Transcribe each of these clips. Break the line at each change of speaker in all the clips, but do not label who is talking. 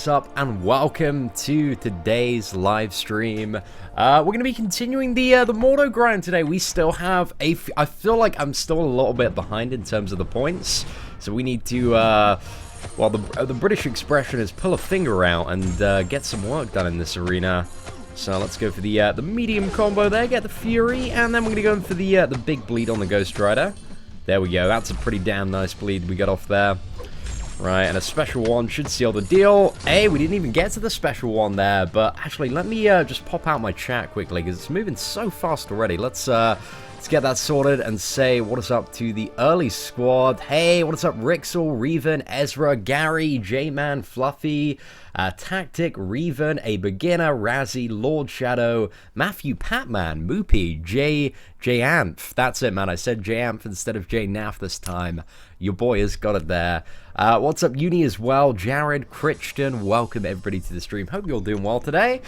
is up, and welcome to today's live stream. We're going to be continuing the Mordo grind today. We still have I feel like I'm still a little bit behind in terms of the points, so we need to, well, the British expression is pull a finger out and get some work done in this arena. So let's go for the medium combo there, get the Fury, and then we're going to go in for the big bleed on the Ghost Rider. There we go, that's a pretty damn nice bleed we got off there. Right, and a special one should seal the deal. Hey, we didn't even get to the special one there, but actually, let me just pop out my chat quickly, because it's moving so fast already. Let's get that sorted and say what is up to the early squad. Hey, what is up, Rixel, Reven, Ezra, Gary, J-Man, Fluffy, Tactic, Reven, A Beginner, Razzie, Lord Shadow, Matthew Patman, Moopy, J-Amph. That's it, man. I said J-Amph instead of J-Naff this time. Your boy has got it there. What's up, Uni, as well? Jared, Crichton, welcome everybody to the stream. Hope you're doing well today.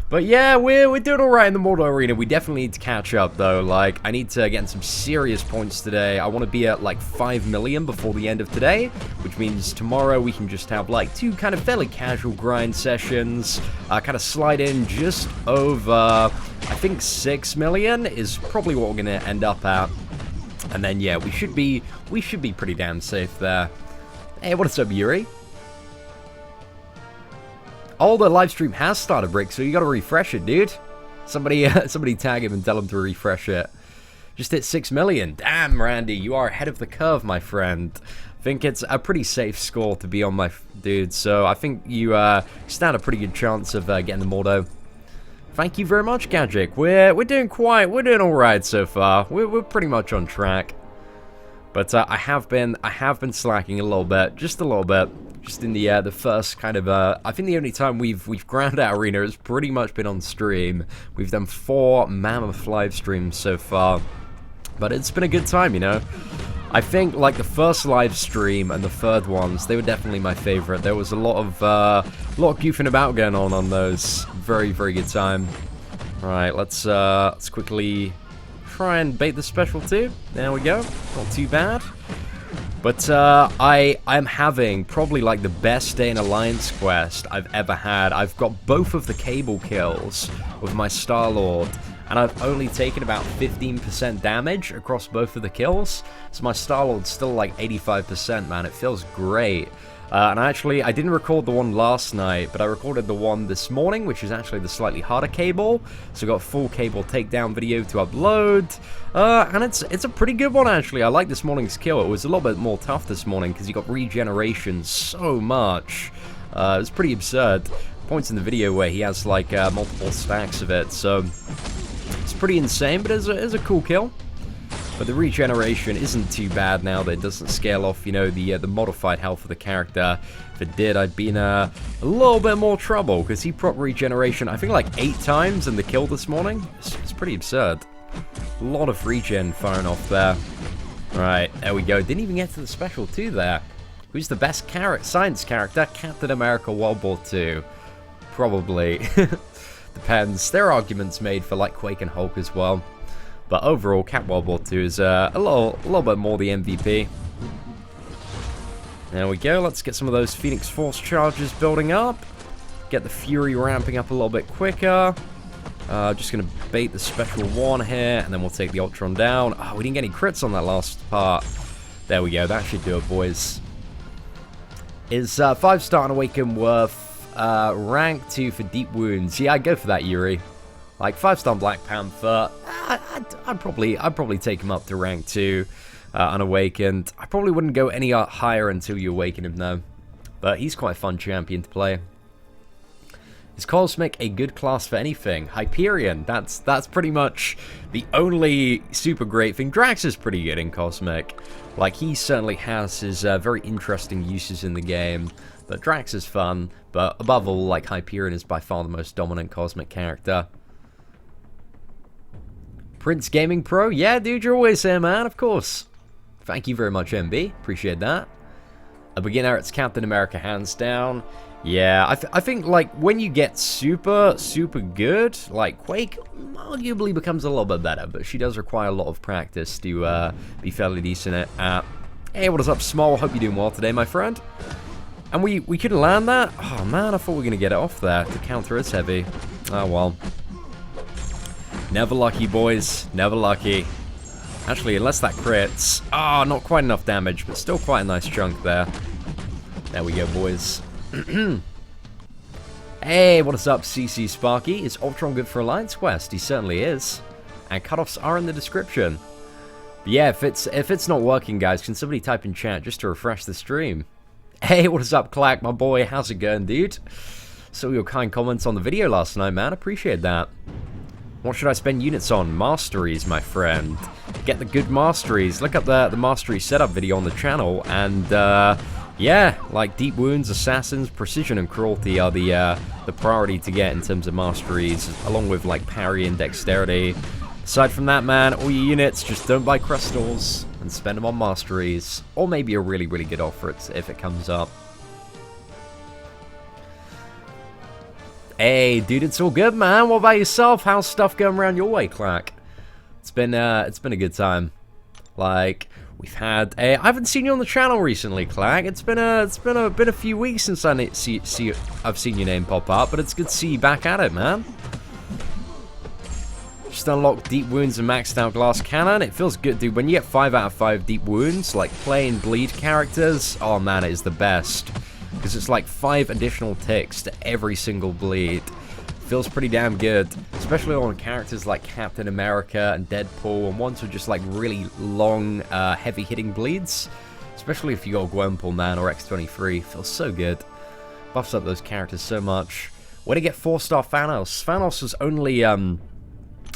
But yeah, we're doing alright in the Mordo arena. We definitely need to catch up, though. Like, I need to get in some serious points today. I want to be at, like, 5 million before the end of today, which means tomorrow we can just have, like, 2 kind of fairly casual grind sessions. Kind of slide in just over, I think 6 million is probably what we're going to end up at. And then, yeah, we should be pretty damn safe there. Hey, what's up, Yuri? Oh, the live stream has started, Brick, so you gotta refresh it, dude. Somebody tag him and tell him to refresh it. Just hit 6 million. Damn, Randy, you are ahead of the curve, my friend. I think it's a pretty safe score to be on, my dude, so I think you stand a pretty good chance of getting the Mordo. Thank you very much, Gadget. We're doing all right so far. We're pretty much on track. But I have been slacking a little bit, just a little bit, just in the first kind of I think the only time we've ground out arena has pretty much been on stream. We've done 4 mammoth live streams so far, but it's been a good time, you know. I think like the first live stream and the third ones, they were definitely my favorite. There was a lot of goofing about going on those. Very very good time. Right, let's quickly try and bait the special too. There we go. Not too bad. But I'm having probably like the best day in Alliance Quest I've ever had. I've got both of the cable kills with my Star-Lord, and I've only taken about 15% damage across both of the kills. So my Star-Lord's still like 85%, man. It feels great. And actually, I didn't record the one last night, but I recorded the one this morning, which is actually the slightly harder cable. So I got a full cable takedown video to upload. And it's a pretty good one, actually. I like this morning's kill. It was a little bit more tough this morning because you got regeneration so much. It was pretty absurd. Points in the video where he has like multiple stacks of it. So it's pretty insane, but it's a cool kill. But the regeneration isn't too bad now that it doesn't scale off, you know, the modified health of the character. If it did, I'd be in a little bit more trouble, because he proc regeneration, I think, like 8 times in the kill this morning. It's pretty absurd. A lot of regen firing off there. Right, there we go. Didn't even get to the special 2 there. Who's the best science character? Captain America World War II. Probably. Depends. There are arguments made for, like, Quake and Hulk as well. But overall, Cap World War II is a little bit more the MVP. There we go. Let's get some of those Phoenix Force charges building up. Get the Fury ramping up a little bit quicker. Just going to bait the special 1 here, and then we'll take the Ultron down. Oh, we didn't get any crits on that last part. There we go. That should do it, boys. Is 5-star and Awaken worth rank 2 for deep wounds? Yeah, I'd go for that, Yuri. Like 5-star Black Panther, I'd probably take him up to rank 2, unawakened. I probably wouldn't go any higher until you awaken him though, but he's quite a fun champion to play. Is Cosmic a good class for anything? Hyperion, that's pretty much the only super great thing. Drax is pretty good in Cosmic. Like, he certainly has his very interesting uses in the game, but Drax is fun. But above all, like, Hyperion is by far the most dominant Cosmic character. Prince Gaming Pro? Yeah, dude, you're always here, man, of course. Thank you very much, MB. Appreciate that. A beginner, it's Captain America, hands down. Yeah, I think, like, when you get super good, like, Quake arguably becomes a little bit better, but she does require a lot of practice to be fairly decent at. Hey, what is up, Small? Hope you're doing well today, my friend. And we couldn't land that? Oh man, I thought we were going to get it off there to counter as heavy. Oh well. Never lucky, boys. Never lucky. Actually, unless that crits. Ah, not quite enough damage, but still quite a nice chunk there. There we go, boys. Hey, what is up, CC Sparky? Is Ultron good for Alliance Quest? He certainly is. And cutoffs are in the description. But yeah, if it's not working, guys, can somebody type in chat just to refresh the stream? Hey, what is up, Clack, my boy? How's it going, dude? Saw your kind comments on the video last night, man. Appreciate that. What should I spend units on? Masteries, my friend. Get the good masteries. Look up the mastery setup video on the channel, and yeah, like deep wounds, assassins, precision, and cruelty are the priority to get in terms of masteries, along with like parry and dexterity. Aside from that, man, all your units just don't buy crystals and spend them on masteries, or maybe a really, really good offer if it comes up. Hey, dude, it's all good, man. What about yourself? How's stuff going around your way, Clack? It's been a good time. Like, we've had I haven't seen you on the channel recently, Clack. It's been a few weeks since I've seen your name pop up, but it's good to see you back at it, man. Just unlocked deep wounds and maxed out glass cannon. It feels good, dude. When you get 5 out of 5 deep wounds, like playing bleed characters, oh man, it is the best. Because it's like 5 additional ticks to every single bleed. Feels pretty damn good, especially on characters like Captain America and Deadpool, and ones with just like really long, heavy-hitting bleeds. Especially if you got Gwenpool, man, or X-23. Feels so good. Buffs up those characters so much. Way to get 4-star Thanos. Thanos was only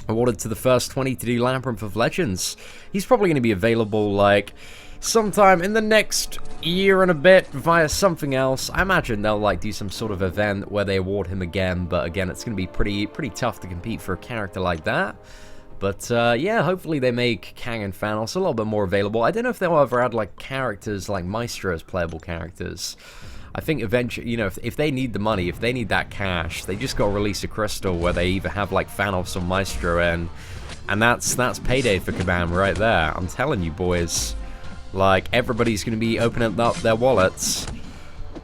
awarded to the first 20 to do Labyrinth of Legends. He's probably going to be available like sometime in the next year and a bit via something else. I imagine they'll like do some sort of event where they award him again, but again, it's going to be pretty tough to compete for a character like that. But yeah, hopefully they make Kang and Thanos a little bit more available. I don't know if they'll ever add like characters like Maestro as playable characters. I think eventually, you know, if they need the money, if they need that cash, they just got to release a crystal where they either have like Thanos or Maestro in, and that's payday for Kabam right there. I'm telling you, boys. Like, everybody's going to be opening up their wallets.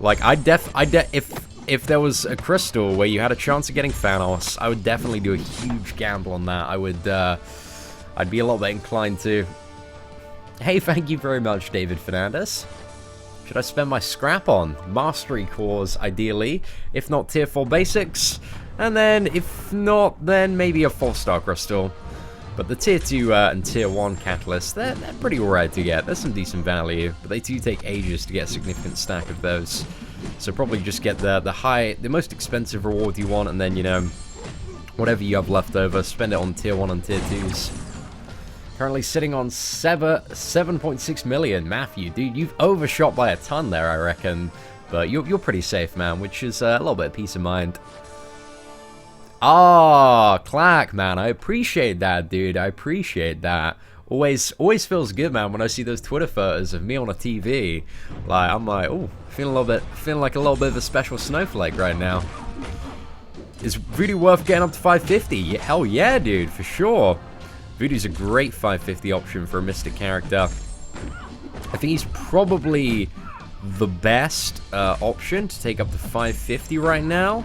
Like, if there was a crystal where you had a chance of getting Thanos, I would definitely do a huge gamble on that. I'd be a little bit inclined to. Hey, thank you very much, David Fernandez. Should I spend my scrap on? Mastery cores, ideally. If not, tier 4 basics. And then, if not, then maybe a 4-star crystal. But the tier 2 and tier 1 catalysts, they're pretty alright to get. There's some decent value, but they do take ages to get a significant stack of those. So probably just get the most expensive reward you want, and then, you know, whatever you have left over, spend it on tier 1 and tier 2s. Currently sitting on 7.6 million. Matthew, dude, you've overshot by a ton there, I reckon. But you're pretty safe, man, which is a little bit of peace of mind. Ah, Clack, man, I appreciate that, dude. I appreciate that. Always feels good, man, when I see those Twitter photos of me on a TV. Like, I'm like, oh, feeling like a little bit of a special snowflake right now. Is Voodoo worth getting up to 550? Yeah, hell yeah, dude, for sure. Voodoo's a great 550 option for a Mystic character. I think he's probably the best option to take up to 550 right now.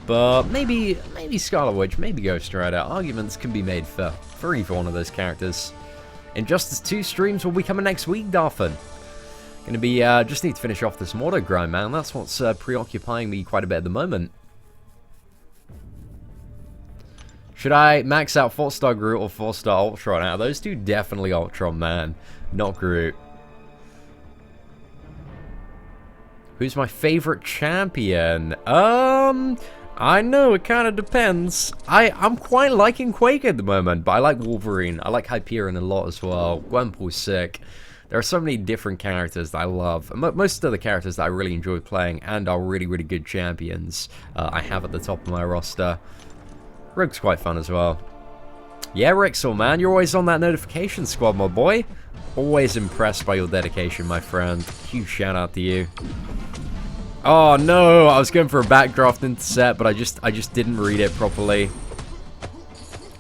But maybe Scarlet Witch, maybe Ghost Rider. Arguments can be made for either one of those characters. Injustice 2 streams will be coming next week, Darfin. Gonna be, just need to finish off this Mordo grind, man. That's what's preoccupying me quite a bit at the moment. Should I max out 4-star Groot or 4-star Ultron? Now, those two definitely Ultron, man. Not Groot. Who's my favorite champion? I know, it kind of depends. I'm quite liking Quake at the moment, but I like Wolverine. I like Hyperion a lot as well. Gwenpool's sick. There are so many different characters that I love. Most of the characters that I really enjoy playing and are really, really good champions I have at the top of my roster. Rogue's quite fun as well. Yeah, Rixel, man, you're always on that notification squad, my boy. Always impressed by your dedication, my friend. Huge shout out to you. Oh no, I was going for a backdraft intercept, but I just didn't read it properly.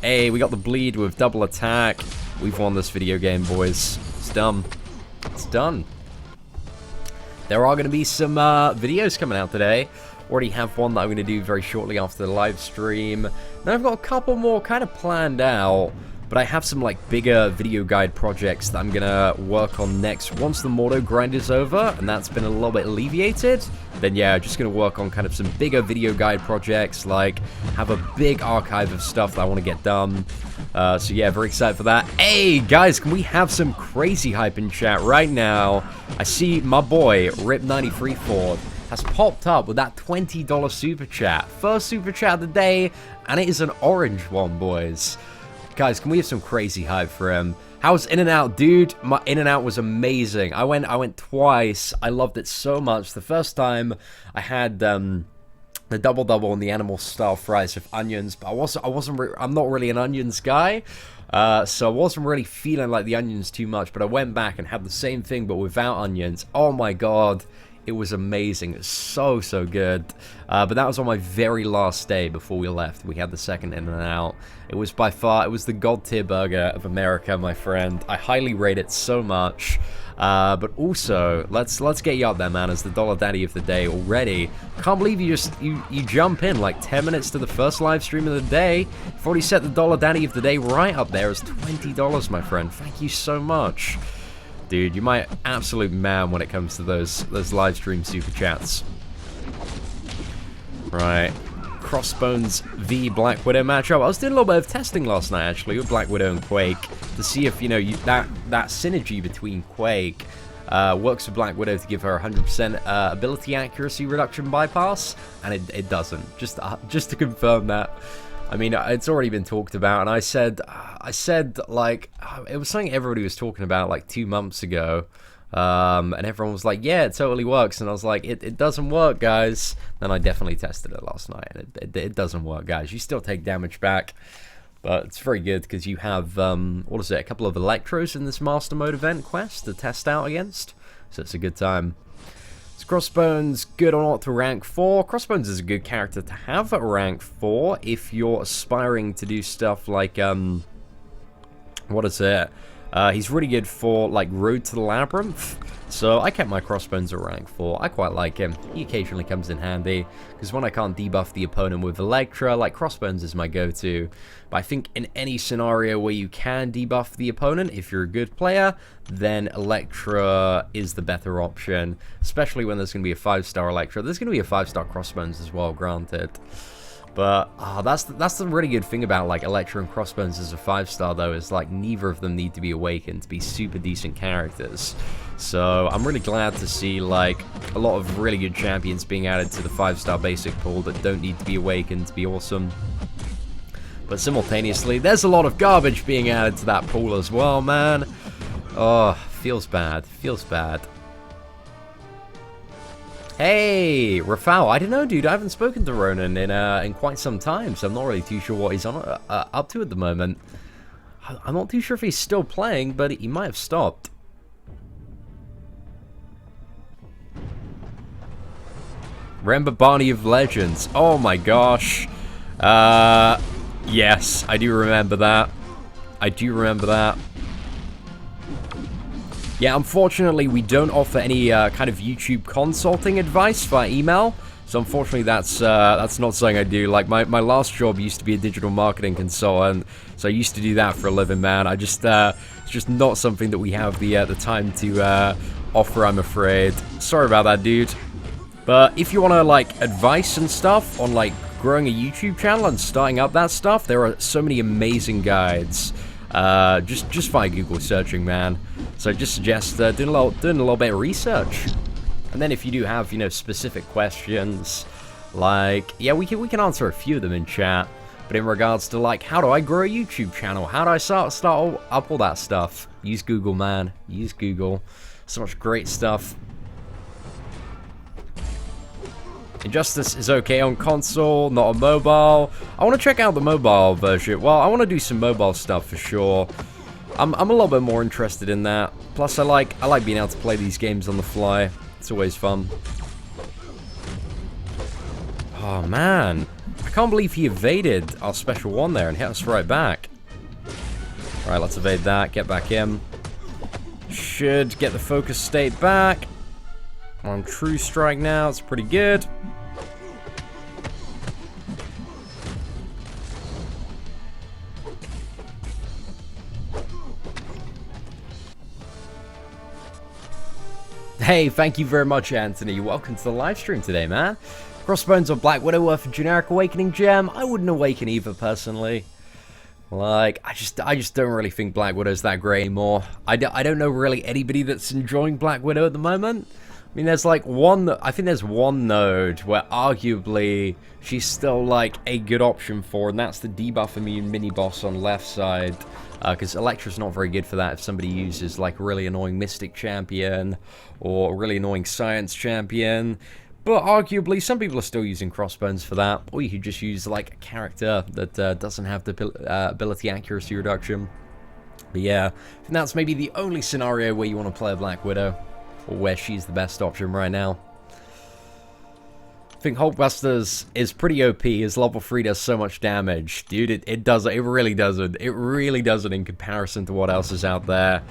Hey, we got the bleed with double attack. We've won this video game, boys. It's done. It's done. there are going to be some videos coming out today. Already have one that I'm going to do very shortly after the live stream. Then I've got a couple more kind of planned out, but I have some like bigger video guide projects that I'm going to work on next once the Mordo grind is over, and that's been a little bit alleviated. Then yeah, just going to work on kind of some bigger video guide projects, like have a big archive of stuff that I want to get done. So yeah, very excited for that. Hey guys, can we have some crazy hype in chat right now? I see my boy Rip93 Ford has popped up with that $20 super chat. First super chat of the day, and it is an orange one, boys. Guys, can we have some crazy hype for him? How's In-N-Out, dude? My In-N-Out was amazing. I went twice. I loved it so much. The first time I had the double and the animal style fries with onions, but I'm not really an onions guy. So I wasn't really feeling like the onions too much, but I went back and had the same thing but without onions. Oh my god. It was amazing. It was so good. But that was on my very last day before we left. We had the second In-N-Out. It was by far, it was the god tier burger of America, my friend. I highly rate it so much. But also, let's get you up there, man, as the dollar daddy of the day already. Can't believe you jump in like 10 minutes to the first live stream of the day. You've already set the dollar daddy of the day right up there as $20, my friend. Thank you so much. Dude, you're my absolute man when it comes to those live stream super chats. Right. Crossbones v Black Widow matchup. I was doing a little bit of testing last night, actually, with Black Widow and Quake, to see if, you know, that synergy between Quake works for Black Widow to give her 100% ability accuracy reduction bypass, and it doesn't. Just to confirm that. I mean, it's already been talked about, and I said, like, it was something everybody was talking about, like, 2 months ago, and everyone was like, yeah, it totally works, and I was like, it doesn't work, guys. Then I definitely tested it last night, and it doesn't work, guys. You still take damage back, but it's very good, because you have, what is it, a couple of Electros in this Master Mode event quest to test out against, so it's a good time. Crossbones, good or not to rank 4. Crossbones is a good character to have at rank 4 if you're aspiring to do stuff like, what is it? He's really good for, like, Road to the Labyrinth. So I kept my Crossbones at rank 4. I quite like him. He occasionally comes in handy, because when I can't debuff the opponent with Electra, like, Crossbones is my go-to. But I think in any scenario where you can debuff the opponent, if you're a good player, then Electra is the better option, especially when there's going to be a 5-star Electra. There's going to be a 5-star Crossbones as well, granted. But that's the really good thing about, like, Electra and Crossbones as a 5-star, though, is, like, neither of them need to be awakened to be super decent characters. So I'm really glad to see, like, a lot of really good champions being added to the 5-star basic pool that don't need to be awakened to be awesome. But simultaneously, there's a lot of garbage being added to that pool as well, man. Oh, feels bad. Feels bad. Hey, Rafał, I don't know, dude. I haven't spoken to Ronan in quite some time, so I'm not really too sure what he's up to at the moment. I'm not too sure if he's still playing, but he might have stopped. Remember Barney of Legends? Oh my gosh. Yes, I do remember that. I do remember that. Yeah, unfortunately, we don't offer any kind of YouTube consulting advice via email. So unfortunately, that's not something I do. Like my last job used to be a digital marketing consultant, so I used to do that for a living, man. I just it's just not something that we have the time to offer, I'm afraid. Sorry about that, dude. But if you want to, like, advice and stuff on, like, growing a YouTube channel and starting up that stuff, there are so many amazing guides. Just via Google searching, man. So I just suggest doing a little bit of research. And then if you do have, you know, specific questions, like, yeah, we can answer a few of them in chat. But in regards to, like, how do I grow a YouTube channel? How do I start up all that stuff? Use Google, man. Use Google. So much great stuff. Injustice is okay on console, not on mobile. I want to check out the mobile version. Well, I want to do some mobile stuff for sure. I'm a little bit more interested in that. Plus, I like being able to play these games on the fly. It's always fun. Oh man, I can't believe he evaded our special one there and hit us right back. All right, let's evade that. Get back in. Should get the focus state back. On True Strike now, it's pretty good. Hey, thank you very much, Anthony. Welcome to the live stream today, man. Crossbones or Black Widow worth a generic Awakening gem? I wouldn't awaken either, personally. Like, I just don't really think Black Widow's that great anymore. I don't know really anybody that's enjoying Black Widow at the moment. I mean, there's like I think there's one node where arguably she's still like a good option for, and that's the debuff immune mini-boss on left side. Because Elektra's not very good for that if somebody uses like a really annoying Mystic champion or a really annoying Science champion. But arguably, some people are still using Crossbones for that. Or you could just use like a character that doesn't have the ability accuracy reduction. But yeah, I think that's maybe the only scenario where you want to play a Black Widow. Or where she's the best option right now. I think Hulkbusters is pretty OP. His level 3 does so much damage. Dude, it doesn't. It really doesn't. It really doesn't in comparison to what else is out there.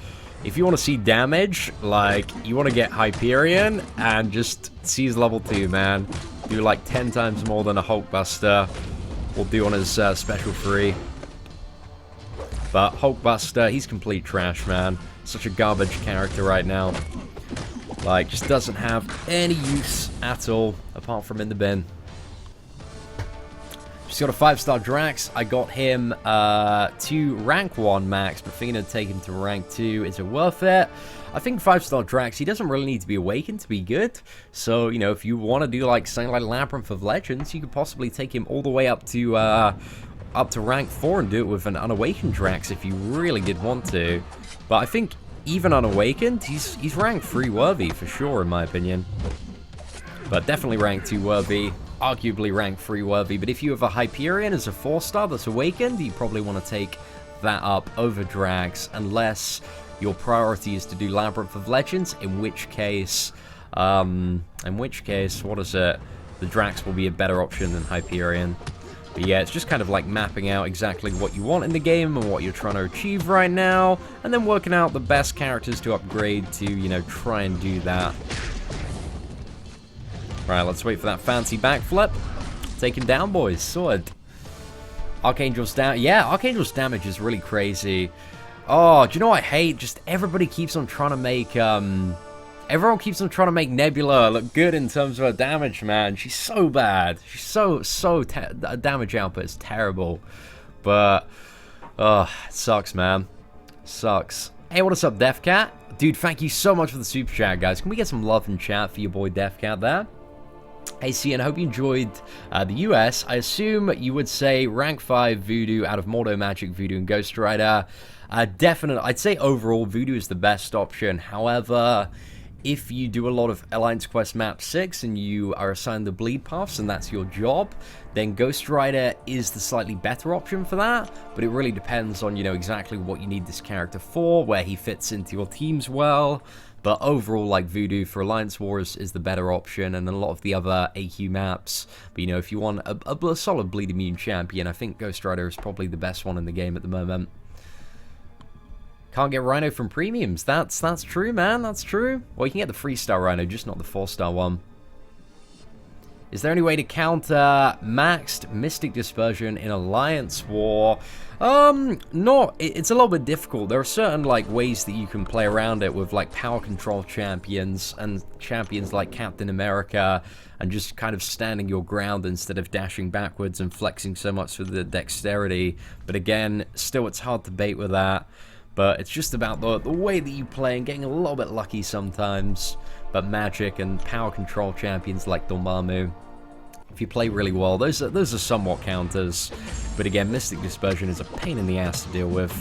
If you want to see damage, like, you want to get Hyperion and just seize level 2, man. Do like 10 times more than a Hulkbuster will do on his special 3. But Hulkbuster, he's complete trash, man. Such a garbage character right now. Like, just doesn't have any use at all, apart from in the bin. Just got a 5-star Drax. I got him to rank 1 max, but thinking of taking him to rank 2. Is it worth it? I think 5-star Drax, he doesn't really need to be awakened to be good. So, you know, if you want to do like something like Labyrinth of Legends, you could possibly take him all the way up to rank 4 and do it with an unawakened Drax if you really did want to. But I think even unawakened, he's rank 3 worthy for sure, in my opinion. But definitely rank 2 worthy, arguably rank 3 worthy. But if you have a Hyperion as a 4-star that's awakened, you probably want to take that up over Drax, unless your priority is to do Labyrinth of Legends, in which case, what is it? The Drax will be a better option than Hyperion. But yeah, it's just kind of like mapping out exactly what you want in the game and what you're trying to achieve right now, and then working out the best characters to upgrade to, you know, try and do that. Right, let's wait for that fancy backflip. Take him down, boys. Sword. Archangel's down. Yeah, Archangel's damage is really crazy. Oh, do you know what I hate? Just everybody keeps on trying to make, everyone keeps on trying to make Nebula look good in terms of her damage, man. She's so bad. She's so damage output is terrible. But, oh, it sucks, man. Sucks. Hey, what is up, Deathcat? Dude, thank you so much for the super chat, guys. Can we get some love in chat for your boy Deathcat there? Hey, Cian, I hope you enjoyed the US. I assume you would say rank 5 Voodoo out of Mordo, Magic, Voodoo, and Ghost Rider. Definitely, I'd say overall Voodoo is the best option. However, if you do a lot of Alliance Quest Map 6 and you are assigned the bleed paths and that's your job, then Ghost Rider is the slightly better option for that, but it really depends on, you know, exactly what you need this character for, where he fits into your teams well. But overall, like, Voodoo for Alliance Wars is the better option, and a lot of the other AQ maps. But, you know, if you want a solid bleed immune champion, I think Ghost Rider is probably the best one in the game at the moment. Can't get Rhino from premiums. That's true, man. That's true. Well, you can get the 3-star Rhino, just not the 4-star one. Is there any way to counter maxed Mystic Dispersion in Alliance War? It's a little bit difficult. There are certain, like, ways that you can play around it with, like, power control champions and champions like Captain America, and just kind of standing your ground instead of dashing backwards and flexing so much with the dexterity. But again, still it's hard to bait with that. But it's just about the way that you play and getting a little bit lucky sometimes. But magic and power control champions like Dormammu, if you play really well, those are somewhat counters. But again, Mystic Dispersion is a pain in the ass to deal with.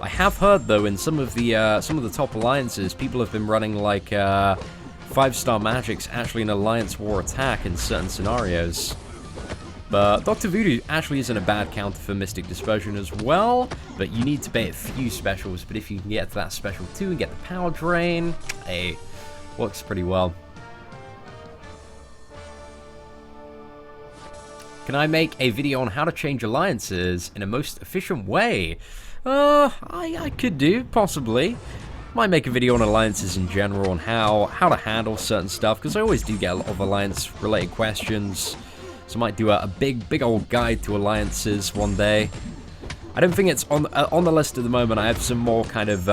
I have heard, though, in some of the top alliances, people have been running like 5-star magics actually in Alliance War attack in certain scenarios. But Dr. Voodoo actually isn't a bad counter for Mystic Dispersion as well, but you need to bait a few specials. But if you can get to that special 2 and get the power drain, hey, works pretty well. Can I make a video on how to change alliances in a most efficient way? I could do, possibly. Might make a video on alliances in general and how to handle certain stuff, because I always do get a lot of alliance-related questions. So I might do a big old guide to alliances one day. I don't think it's on the list at the moment. I have some more kind of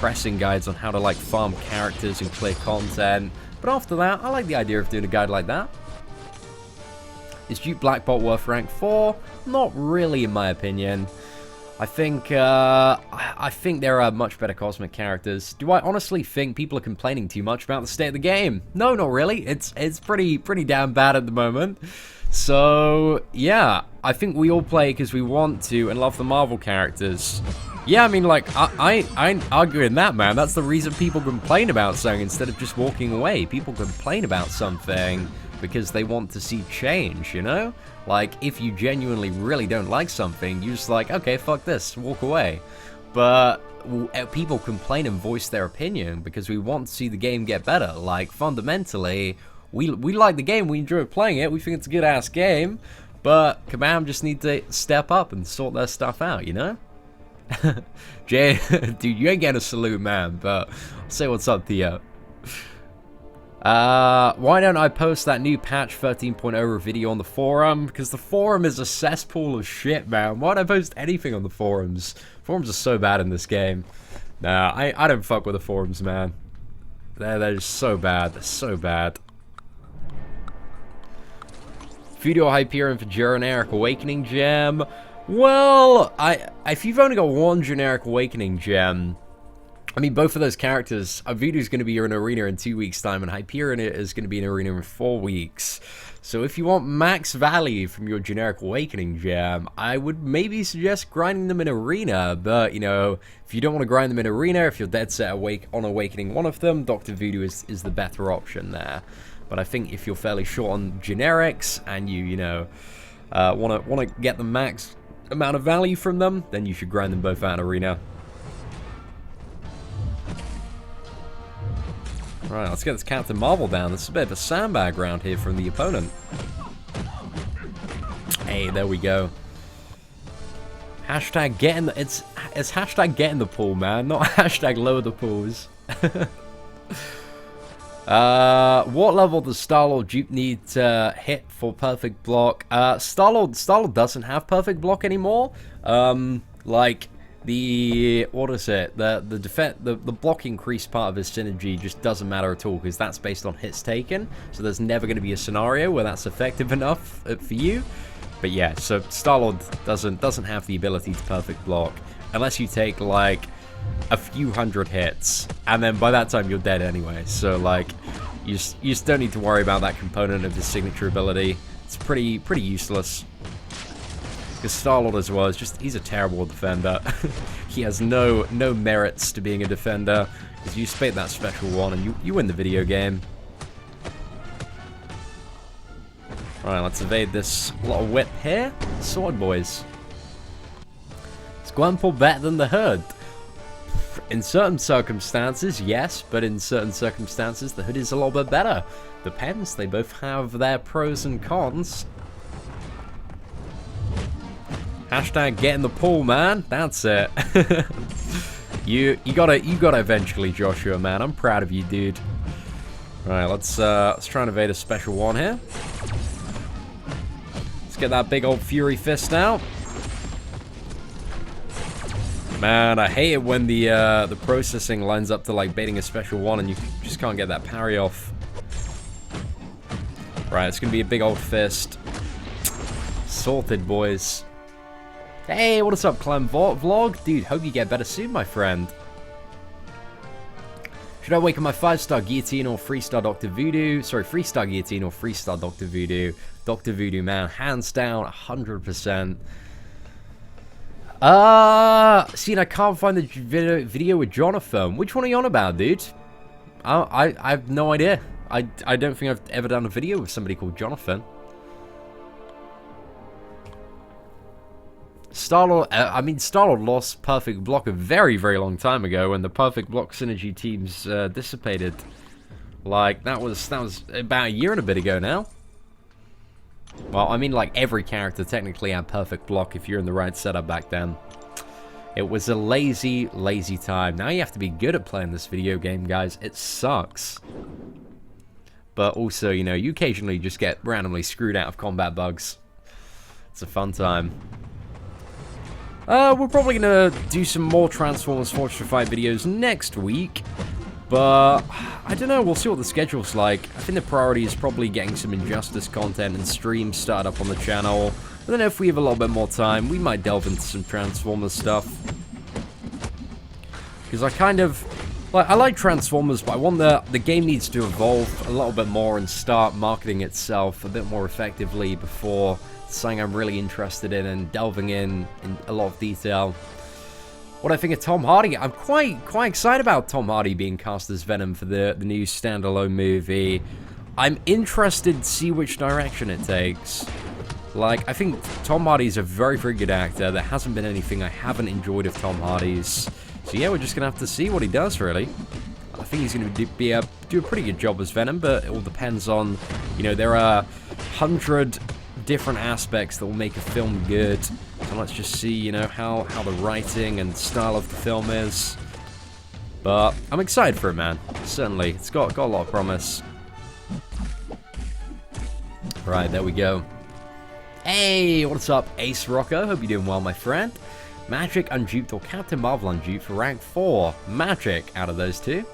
pressing guides on how to like farm characters and clear content. But after that, I like the idea of doing a guide like that. Is Duke Black Bolt worth rank 4? Not really, in my opinion. I think there are much better cosmic characters. Do I honestly think people are complaining too much about the state of the game? No, not really. It's pretty damn bad at the moment. So yeah, I think we all play because we want to and love the Marvel characters. Yeah, I mean, like, I ain't arguing that, man. That's the reason people complain about something instead of just walking away. People complain about something because they want to see change, you know? Like, if you genuinely really don't like something, you're just like, okay, fuck this, walk away. But people complain and voice their opinion because we want to see the game get better. Like, fundamentally, we like the game, we enjoy playing it, we think it's a good-ass game, but Kabam just need to step up and sort their stuff out, you know? Jay, dude, you ain't getting a salute, man, but I'll say what's up to you. Why don't I post that new patch 13.0 video on the forum? Because the forum is a cesspool of shit, man. Why don't I post anything on the forums? Forums are so bad in this game. Nah, I don't fuck with the forums, man. They're just so bad. They're so bad. Voodoo Hyperion for Generic Awakening Gem. Well, if you've only got one Generic Awakening Gem, I mean, both of those characters, Voodoo's going to be in Arena in 2 weeks' time, and Hyperion is going to be in Arena in 4 weeks. So if you want max value from your Generic Awakening Gem, I would maybe suggest grinding them in Arena, but, you know, if you don't want to grind them in Arena, if you're dead set on Awakening one of them, Dr. Voodoo is the better option there. But I think if you're fairly short on generics, and you know, want to get the max amount of value from them, then you should grind them both out in Arena. Alright, let's get this Captain Marvel down. This is a bit of a sandbag round here from the opponent. Hey, there we go. Hashtag get in the... It's hashtag get in the pool, man. Not hashtag lower the pools. What level does Star-Lord Dupe need to hit for perfect block? Star-Lord doesn't have perfect block anymore. Like... what is it? The block increase part of his synergy just doesn't matter at all because that's based on hits taken. So there's never going to be a scenario where that's effective enough for you. But yeah, so Star-Lord doesn't have the ability to perfect block unless you take like a few hundred hits, and then by that time you're dead anyway. So like, you just don't need to worry about that component of his signature ability. It's pretty useless. Because Star-Lord as well is just, he's a terrible defender. He has no merits to being a defender. Because you spate that special one and you win the video game. Alright, let's evade this little whip here. Sword boys. Is Gwenpool better than the Hood? In certain circumstances, yes, but in certain circumstances the Hood is a little bit better. Depends, they both have their pros and cons. Hashtag get in the pool, man. That's it. you gotta eventually, Joshua, man. I'm proud of you, dude. Alright, let's try and evade a special one here. Let's get that big old Fury Fist out. Man, I hate it when the processing lines up to like baiting a special one and you just can't get that parry off. Right, it's gonna be a big old fist. Sorted, boys. Hey, what is up, Clem Vlog? Dude, hope you get better soon, my friend. Should I awaken my 5-star Guillotine or 3-star Dr. Voodoo? Sorry, 3-star Guillotine or 3-star Dr. Voodoo. Dr. Voodoo, man, hands down, 100%. See, and I can't find the video with Jonathan. Which one are you on about, dude? I have no idea. I don't think I've ever done a video with somebody called Jonathan. Star-Lord, I mean, Star-Lord lost Perfect Block a very, very long time ago when the Perfect Block synergy teams dissipated. Like, that was about a year and a bit ago now. Well, I mean, like, every character technically had Perfect Block if you're in the right setup back then. It was a lazy, lazy time. Now you have to be good at playing this video game, guys. It sucks. But also, you know, you occasionally just get randomly screwed out of combat bugs. It's a fun time. We're probably going to do some more Transformers Fortress Fight videos next week. But, I don't know, we'll see what the schedule's like. I think the priority is probably getting some Injustice content and streams started up on the channel. But then if we have a little bit more time, we might delve into some Transformers stuff. Because I kind of... I like Transformers, but I want the game needs to evolve a little bit more and start marketing itself a bit more effectively before something I'm really interested in and delving in a lot of detail. What I think of Tom Hardy, I'm quite excited about Tom Hardy being cast as Venom for the new standalone movie. I'm interested to see which direction it takes. Like, I think Tom Hardy's a very, very good actor. There hasn't been anything I haven't enjoyed of Tom Hardy's. So yeah, we're just going to have to see what he does, really. I think he's going to do a pretty good job as Venom, but it all depends on, you know, there are 100 different aspects that will make a film good. So let's just see, you know, how the writing and style of the film is. But I'm excited for it, man. Certainly. It's got a lot of promise. Right, there we go. Hey, what's up, Ace Rocker? Hope you're doing well, my friend. Magic unduped or Captain Marvel unduped for rank 4. Magic out of those two.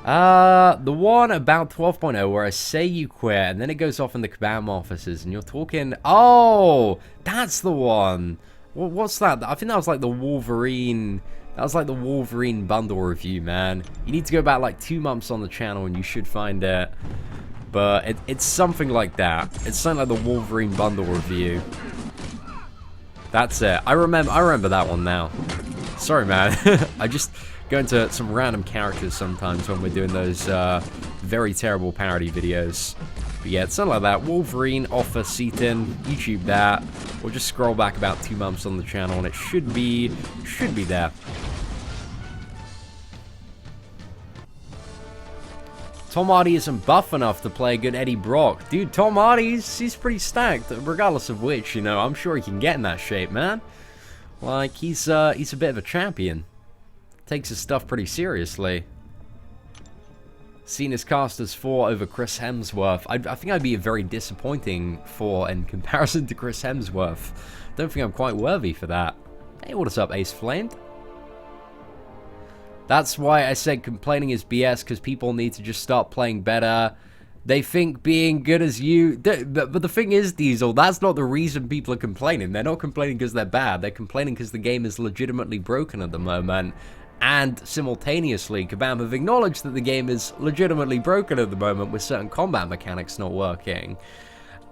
The one about 12.0 where I say you quit and then it goes off in the Kabam offices and you're talking... Oh, that's the one. What's that? I think that was like the Wolverine... That was like the Wolverine bundle review, man. You need to go back like 2 months on the channel and you should find it. But it's something like that. It's something like the Wolverine bundle review. That's it. I remember that one now. Sorry, man. I just go into some random characters sometimes when we're doing those very terrible parody videos. But yeah, it's something like that. Wolverine, offer, Seaton, YouTube that. Or just scroll back about 2 months on the channel and it should be there. Tom Hardy isn't buff enough to play a good Eddie Brock. Dude, Tom Hardy, he's pretty stacked. Regardless of which, you know, I'm sure he can get in that shape, man. Like, he's a bit of a champion. Takes his stuff pretty seriously. Seen his cast as 4 over Chris Hemsworth. I think I'd be a very disappointing 4 in comparison to Chris Hemsworth. Don't think I'm quite worthy for that. Hey, what's up, Ace Flamed? That's why I said complaining is BS, because people need to just start playing better. They think being good as you... But the thing is, Diesel, that's not the reason people are complaining. They're not complaining because they're bad. They're complaining because the game is legitimately broken at the moment. And simultaneously, Kabam have acknowledged that the game is legitimately broken at the moment with certain combat mechanics not working.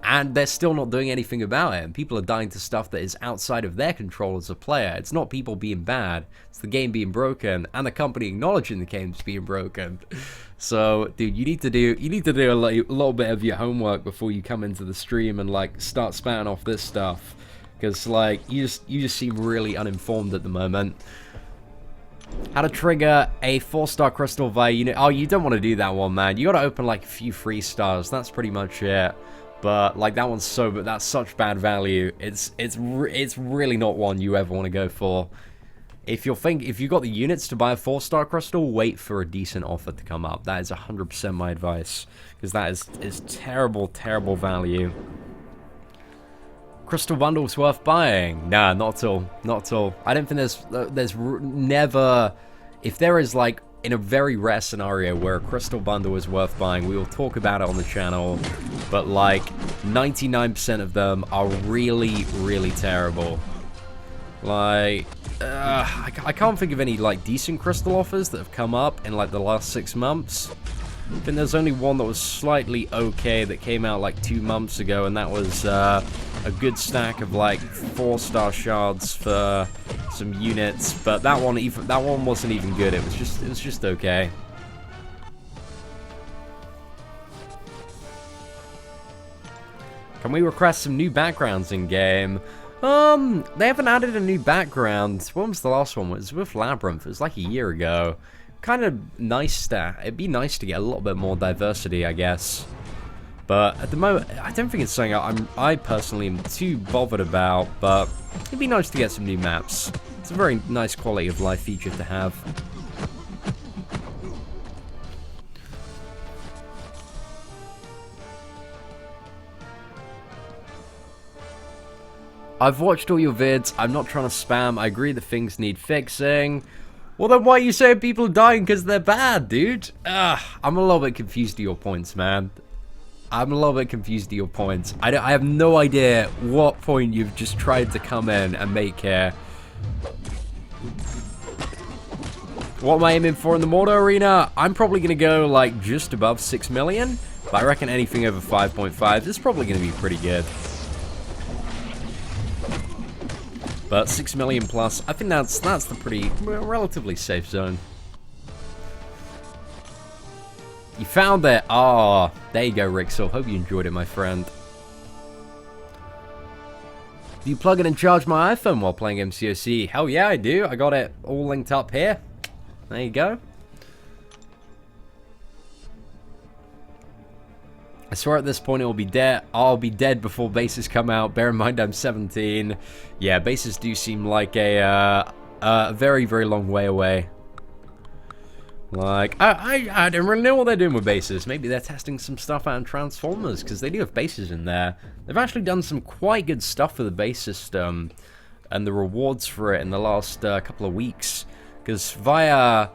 And they're still not doing anything about it. And people are dying to stuff that is outside of their control as a player. It's not people being bad. It's the game being broken and the company acknowledging the game's being broken. So, dude, you need to do a little bit of your homework before you come into the stream and like start spouting off this stuff. Because like you just seem really uninformed at the moment. How to trigger a 4-star crystal via unit. Oh, you don't want to do that one, man. You got to open like a few 3-stars. That's pretty much it. But like that one's but that's such bad value. It's really not one you ever want to go for. If you got the units to buy a 4-star crystal, wait for a decent offer to come up. That is 100% my advice, because that is terrible, terrible value. Crystal bundles worth buying? Nah, not at all. Not at all. I don't think there's never, if there is like in a very rare scenario where a crystal bundle is worth buying, we will talk about it on the channel, but like 99% of them are really, really terrible. Like, I can't think of any like decent crystal offers that have come up in like the last 6 months. I think there's only one that was slightly okay that came out like 2 months ago, and that was a good stack of like 4-star shards for some units, but that one wasn't even good. It was just okay. Can we request some new backgrounds in game? They haven't added a new background. When was the last one? It was with Labyrinth. It was like a year ago. Kind of nice to, it'd be nice to get a little bit more diversity, I guess. But at the moment, I don't think it's something I personally am too bothered about, but it'd be nice to get some new maps. It's a very nice quality of life feature to have. I've watched all your vids. I'm not trying to spam. I agree that things need fixing. Well, then why are you saying people are dying because they're bad, dude? I'm a little bit confused to your points, man. I'm a little bit confused to your points. I have no idea what point you've just tried to come in and make here. What am I aiming for in the Mordo arena? I'm probably going to go, like, just above 6 million. But I reckon anything over 5.5 is probably going to be pretty good. But 6 million plus, I think that's the pretty relatively safe zone. You found it. Ah, there you go, Rixel. Hope you enjoyed it, my friend. Do you plug in and charge my iPhone while playing MCOC? Hell yeah, I do. I got it all linked up here. There you go. I swear at this point it will be dead. I'll be dead before bases come out. Bear in mind I'm 17. Yeah, bases do seem like a very, very long way away. Like, I don't really know what they're doing with bases. Maybe they're testing some stuff out in Transformers, because they do have bases in there. They've actually done some quite good stuff for the base system and the rewards for it in the last couple of weeks. Because via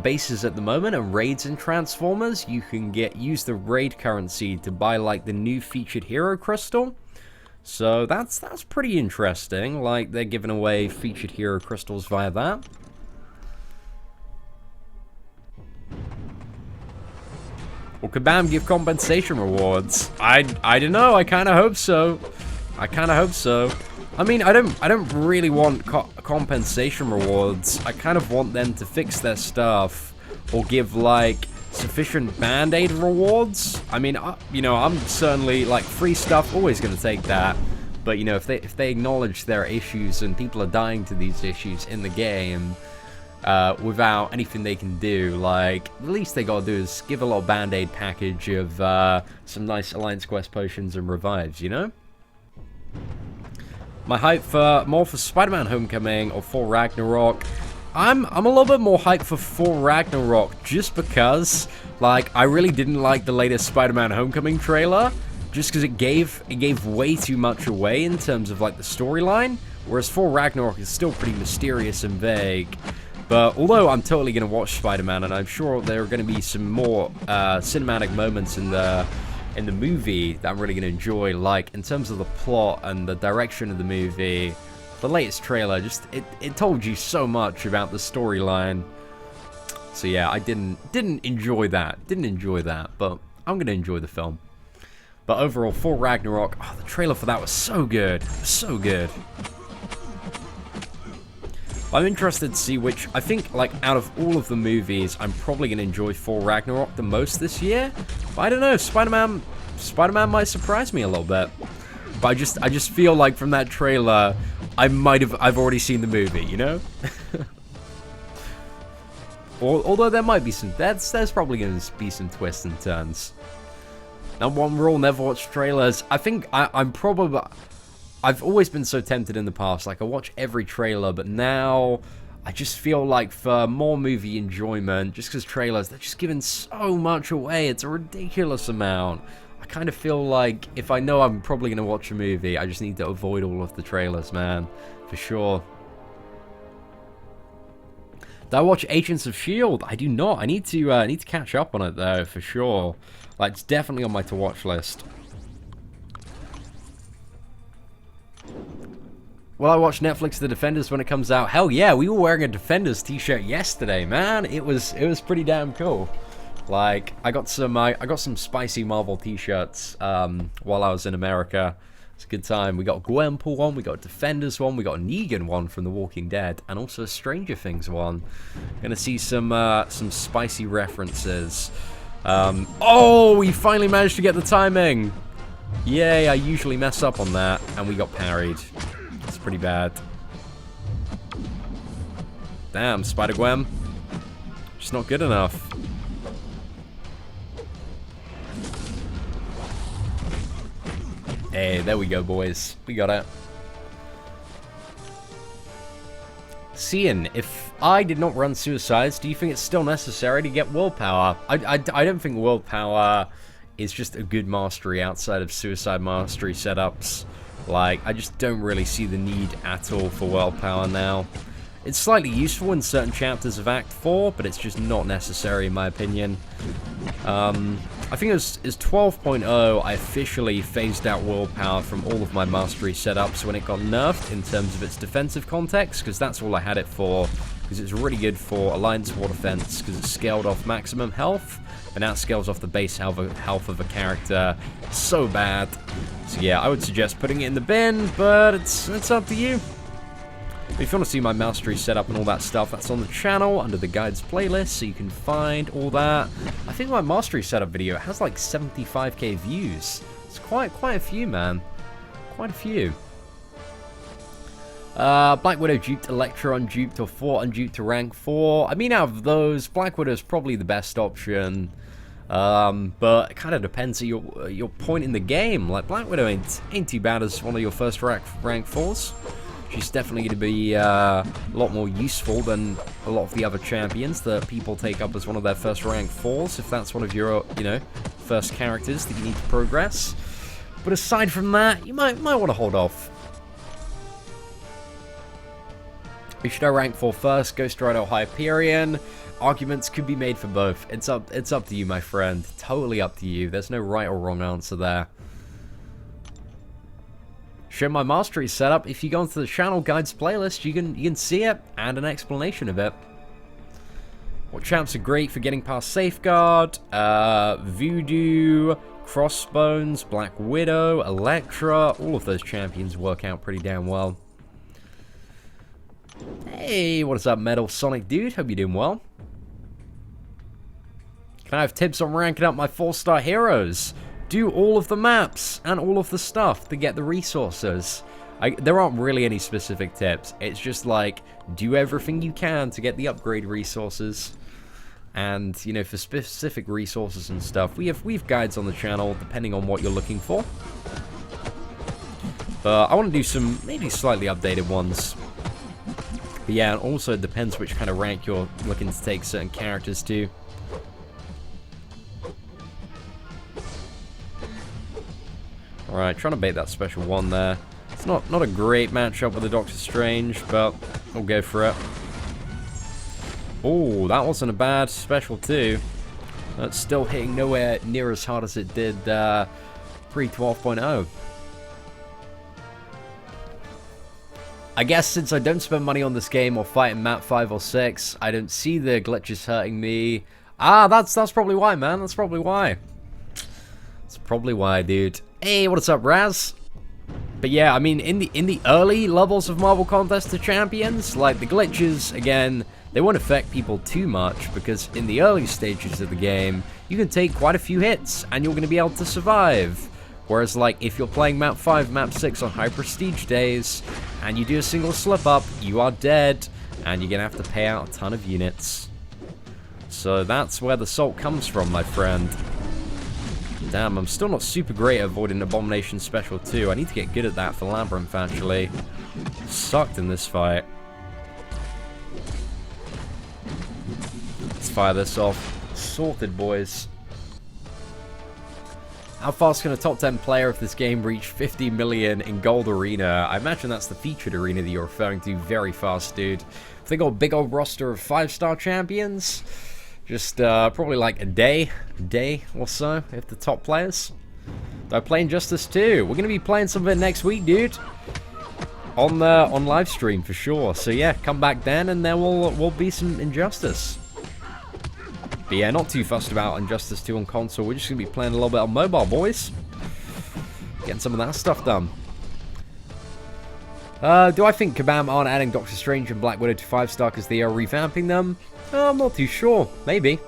bases at the moment and raids in Transformers, you can use the raid currency to buy like the new featured hero crystal. So that's pretty interesting. Like, they're giving away featured hero crystals via that. Will Kabam give compensation rewards? I don't know. I kind of hope so. I mean, I don't really want compensation rewards. I kind of want them to fix their stuff or give like sufficient band-aid rewards. I mean, you know, I'm certainly like free stuff, always going to take that. But you know, if they acknowledge their issues and people are dying to these issues in the game without anything they can do, like the least they gotta do is give a little band-aid package of some nice Alliance Quest potions and revives, you know? My hype for more for Spider-Man Homecoming or for Ragnarok. I'm a little bit more hyped for Ragnarok just because, like, I really didn't like the latest Spider-Man Homecoming trailer just because it gave way too much away in terms of like the storyline, whereas for Ragnarok is still pretty mysterious and vague. But although I'm totally going to watch Spider-Man, and I'm sure there are going to be some more cinematic moments in the movie that I'm really going to enjoy, like in terms of the plot and the direction of the movie, the latest trailer, just it told you so much about the storyline. So yeah, I didn't enjoy that. But I'm going to enjoy the film. But overall, for Ragnarok, oh, the trailer for that was so good. So good. I'm interested to see which, I think, like, out of all of the movies, I'm probably going to enjoy Thor Ragnarok the most this year. But I don't know, Spider-Man might surprise me a little bit. But I just feel like from that trailer, I've already seen the movie, you know? Although there might be some, there's probably going to be some twists and turns. Number one rule, never watch trailers. I think I've always been so tempted in the past, like I watch every trailer, but now I just feel like for more movie enjoyment, just because trailers, they're just giving so much away, it's a ridiculous amount. I kind of feel like if I know I'm probably going to watch a movie, I just need to avoid all of the trailers, man, for sure. Do I watch Agents of S.H.I.E.L.D.? I do not. I need to catch up on it though, for sure. Like, it's definitely on my to-watch list. Will I watch Netflix The Defenders when it comes out? Hell yeah, we were wearing a Defenders t-shirt yesterday, man. It was pretty damn cool. Like, I got some spicy Marvel t-shirts while I was in America. It's a good time. We got a Gwenpool one, we got a Defenders one, we got a Negan one from The Walking Dead, and also a Stranger Things one. Gonna see some spicy references. Oh, we finally managed to get the timing. Yay, I usually mess up on that, and we got parried. It's pretty bad. Damn, Spider-Gwen. Just not good enough. Hey, there we go, boys. We got it. Cian, if I did not run suicides, do you think it's still necessary to get willpower? I don't think willpower is just a good mastery outside of suicide mastery setups. Like, I just don't really see the need at all for willpower now. It's slightly useful in certain chapters of Act 4, but it's just not necessary in my opinion. I think it was 12.0, I officially phased out willpower from all of my mastery setups when it got nerfed in terms of its defensive context, because that's all I had it for, because it's really good for Alliance War Defense, because it's scaled off maximum health, and now it scales off the base health of a character so bad. So yeah, I would suggest putting it in the bin, but it's up to you. But if you want to see my mastery setup and all that stuff, that's on the channel under the guides playlist, so you can find all that. I think my mastery setup video has like 75k views. It's quite a few, man. Quite a few. Black Widow duped, Elektra unduped, or 4 unduped to rank 4. I mean, out of those, Black Widow is probably the best option. But it kind of depends on your point in the game. Like, Black Widow ain't too bad as one of your first rank 4s. She's definitely going to be a lot more useful than a lot of the other champions that people take up as one of their first rank 4s, if that's one of your, you know, first characters that you need to progress. But aside from that, you might want to hold off. You should rank 4 first, Ghost Rider or Hyperion. Arguments could be made for both. It's up to you, my friend. Totally up to you. There's no right or wrong answer there. Show my mastery setup. If you go into the channel guides playlist, you can see it and an explanation of it. What champs are great for getting past Safeguard? Voodoo, Crossbones, Black Widow, Elektra. All of those champions work out pretty damn well. Hey, what is up, Metal Sonic dude? Hope you're doing well. Can I have tips on ranking up my 4-star heroes? Do all of the maps and all of the stuff to get the resources. There aren't really any specific tips. It's just like, do everything you can to get the upgrade resources. And, you know, for specific resources and stuff, we have guides on the channel depending on what you're looking for. But I want to do some maybe slightly updated ones. But yeah, it also depends which kind of rank you're looking to take certain characters to. Alright, trying to bait that special one there. It's not a great matchup with the Doctor Strange, but we'll go for it. Oh, that wasn't a bad special too. That's still hitting nowhere near as hard as it did pre-12.0. I guess since I don't spend money on this game or fight in map 5 or 6, I don't see the glitches hurting me. Ah, that's probably why, man. That's probably why. That's probably why, dude. Hey, what's up, Raz? But yeah, I mean, in the early levels of Marvel Contest to Champions, like the glitches, again, they won't affect people too much, because in the early stages of the game, you can take quite a few hits, and you're going to be able to survive. Whereas, like, if you're playing map 5, map 6 on high prestige days, and you do a single slip up, you are dead, and you're going to have to pay out a ton of units. So that's where the salt comes from, my friend. Damn, I'm still not super great at avoiding Abomination Special 2. I need to get good at that for Labyrinth, actually. Sucked in this fight. Let's fire this off. Sorted, boys. How fast can a top 10 player of this game reach 50 million in Gold Arena? I imagine that's the featured arena that you're referring to. Very fast, dude. If they got a big old roster of 5-star champions, just probably like a day or so, if the top players. They're playing Injustice 2. We're going to be playing some of it next week, dude. On live stream, for sure. So yeah, come back then, and there will be some Injustice. But yeah, not too fussed about Injustice 2 on console. We're just going to be playing a little bit on mobile, boys. Getting some of that stuff done. Do I think Kabam aren't adding Doctor Strange and Black Widow to 5-star because they are revamping them? I'm not too sure. Maybe.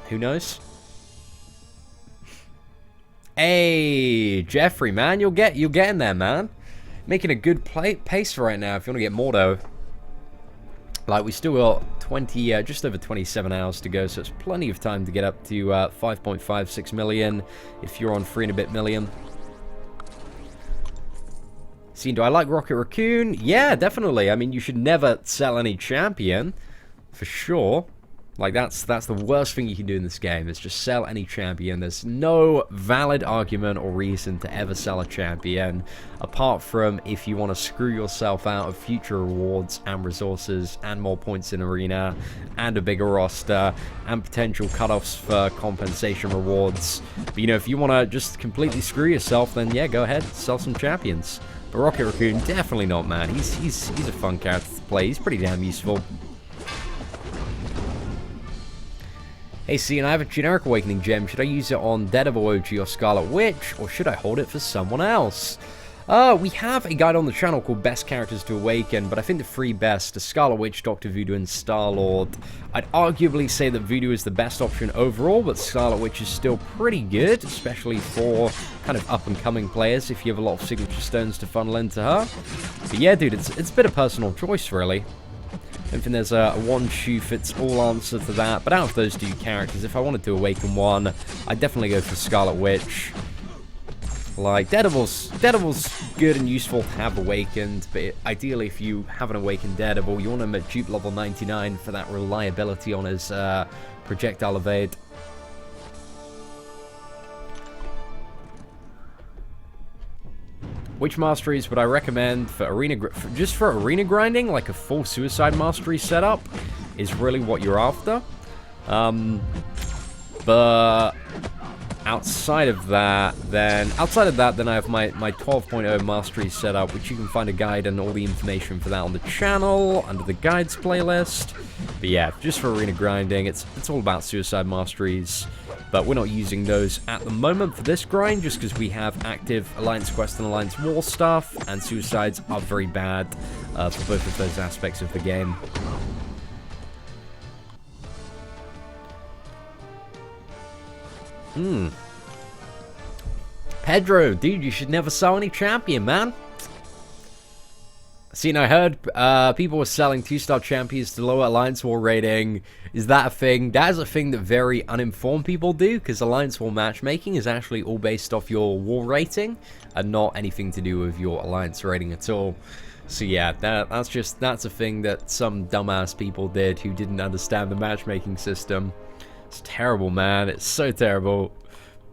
Who knows? Hey, Jeffrey, man. You're getting there, man. Making a good pace for right now if you want to get Mordo. Like, we still got 20, just over 27 hours to go, so it's plenty of time to get up to 5.56 million if you're on 3 and a bit million. See, do I like Rocket Raccoon? Yeah, definitely. I mean, you should never sell any champion, for sure. Like, that's the worst thing you can do in this game, is just sell any champion. There's no valid argument or reason to ever sell a champion, apart from if you want to screw yourself out of future rewards and resources and more points in Arena and a bigger roster and potential cutoffs for compensation rewards. But, you know, if you want to just completely screw yourself, then yeah, go ahead, sell some champions. But Rocket Raccoon, definitely not, man. He's a fun character to play. He's pretty damn useful. Hey, see, and I have a generic Awakening Gem. Should I use it on Daredevil OG or Scarlet Witch, or should I hold it for someone else? We have a guide on the channel called Best Characters to Awaken, but I think the three best are Scarlet Witch, Dr. Voodoo, and Star-Lord. I'd arguably say that Voodoo is the best option overall, but Scarlet Witch is still pretty good, especially for kind of up-and-coming players if you have a lot of signature stones to funnel into her. But yeah, dude, it's a bit of personal choice, really. I don't think there's a one-shoe-fits-all answer to that, but out of those two characters, if I wanted to awaken one, I'd definitely go for Scarlet Witch. Like, Daredevil's good and useful to have awakened, but ideally if you have an awakened Daredevil, you want him at dupe level 99 for that reliability on his projectile evade. Which masteries would I recommend for arena, just for arena grinding? Like a full suicide mastery setup is really what you're after. But outside of that, then I have my 12.0 mastery setup, which you can find a guide and all the information for that on the channel under the guides playlist. But yeah, just for arena grinding, it's all about suicide masteries. But we're not using those at the moment for this grind, just because we have active Alliance Quest and Alliance War stuff, and suicides are very bad for both of those aspects of the game. Pedro, dude, you should never sell any champion, man. See, and I heard people were selling 2-star champions to lower Alliance War rating. Is that a thing? That is a thing that very uninformed people do, because Alliance War matchmaking is actually all based off your war rating, and not anything to do with your Alliance rating at all. So yeah, that's a thing that some dumbass people did who didn't understand the matchmaking system. It's terrible, man. It's so terrible.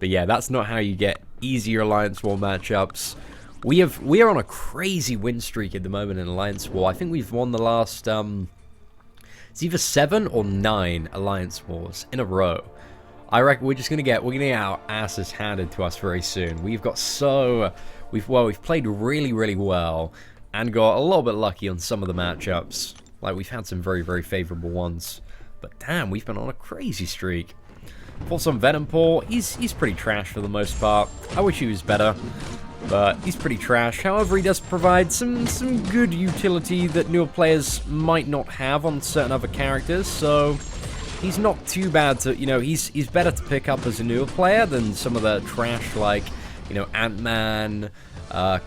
But yeah, that's not how you get easier Alliance War matchups. We are on a crazy win streak at the moment in Alliance War. I think we've won the last it's either 7 or 9 Alliance Wars in a row. I reckon we're gonna get our asses handed to us very soon. We've played really well and got a little bit lucky on some of the matchups. Like, we've had some very favorable ones. But damn, we've been on a crazy streak. Pulse on Venom Paw, he's pretty trash for the most part. I wish he was better, but he's pretty trash. However, he does provide some good utility that newer players might not have on certain other characters, so he's not too bad to, you know, he's better to pick up as a newer player than some of the trash like, you know, Ant-Man,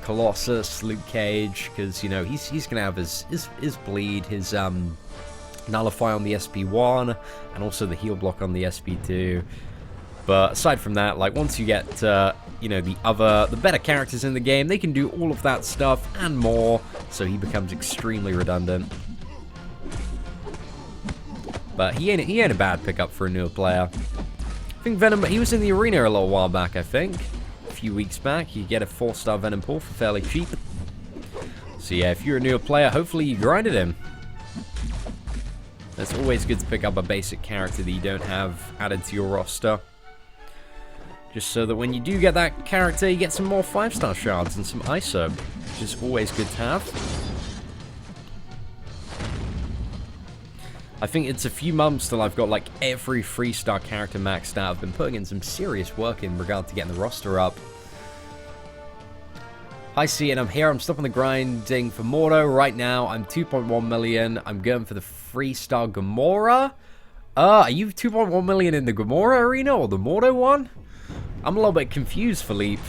Colossus, Luke Cage, because, you know, he's gonna have his bleed, his nullify on the SP1, and also the heal block on the SP2. But aside from that, like, once you get, you know, the better characters in the game, they can do all of that stuff and more, so he becomes extremely redundant. But he ain't a bad pickup for a newer player. I think Venom, he was in the arena a little while back, I think. A few weeks back, you get a 4-star Venom Paw for fairly cheap. So yeah, if you're a newer player, hopefully you grinded him. It's always good to pick up a basic character that you don't have added to your roster. Just so that when you do get that character, you get some more 5-star shards and some ISO, which is always good to have. I think it's a few months till I've got like every 3-star character maxed out. I've been putting in some serious work in regard to getting the roster up. Hi, C, and I'm here. I'm stopping the grinding for Mordo. Right now, I'm 2.1 million. I'm going for the 3-star Gamora. Are you 2.1 million in the Gamora arena or the Mordo one? I'm a little bit confused, Philippe.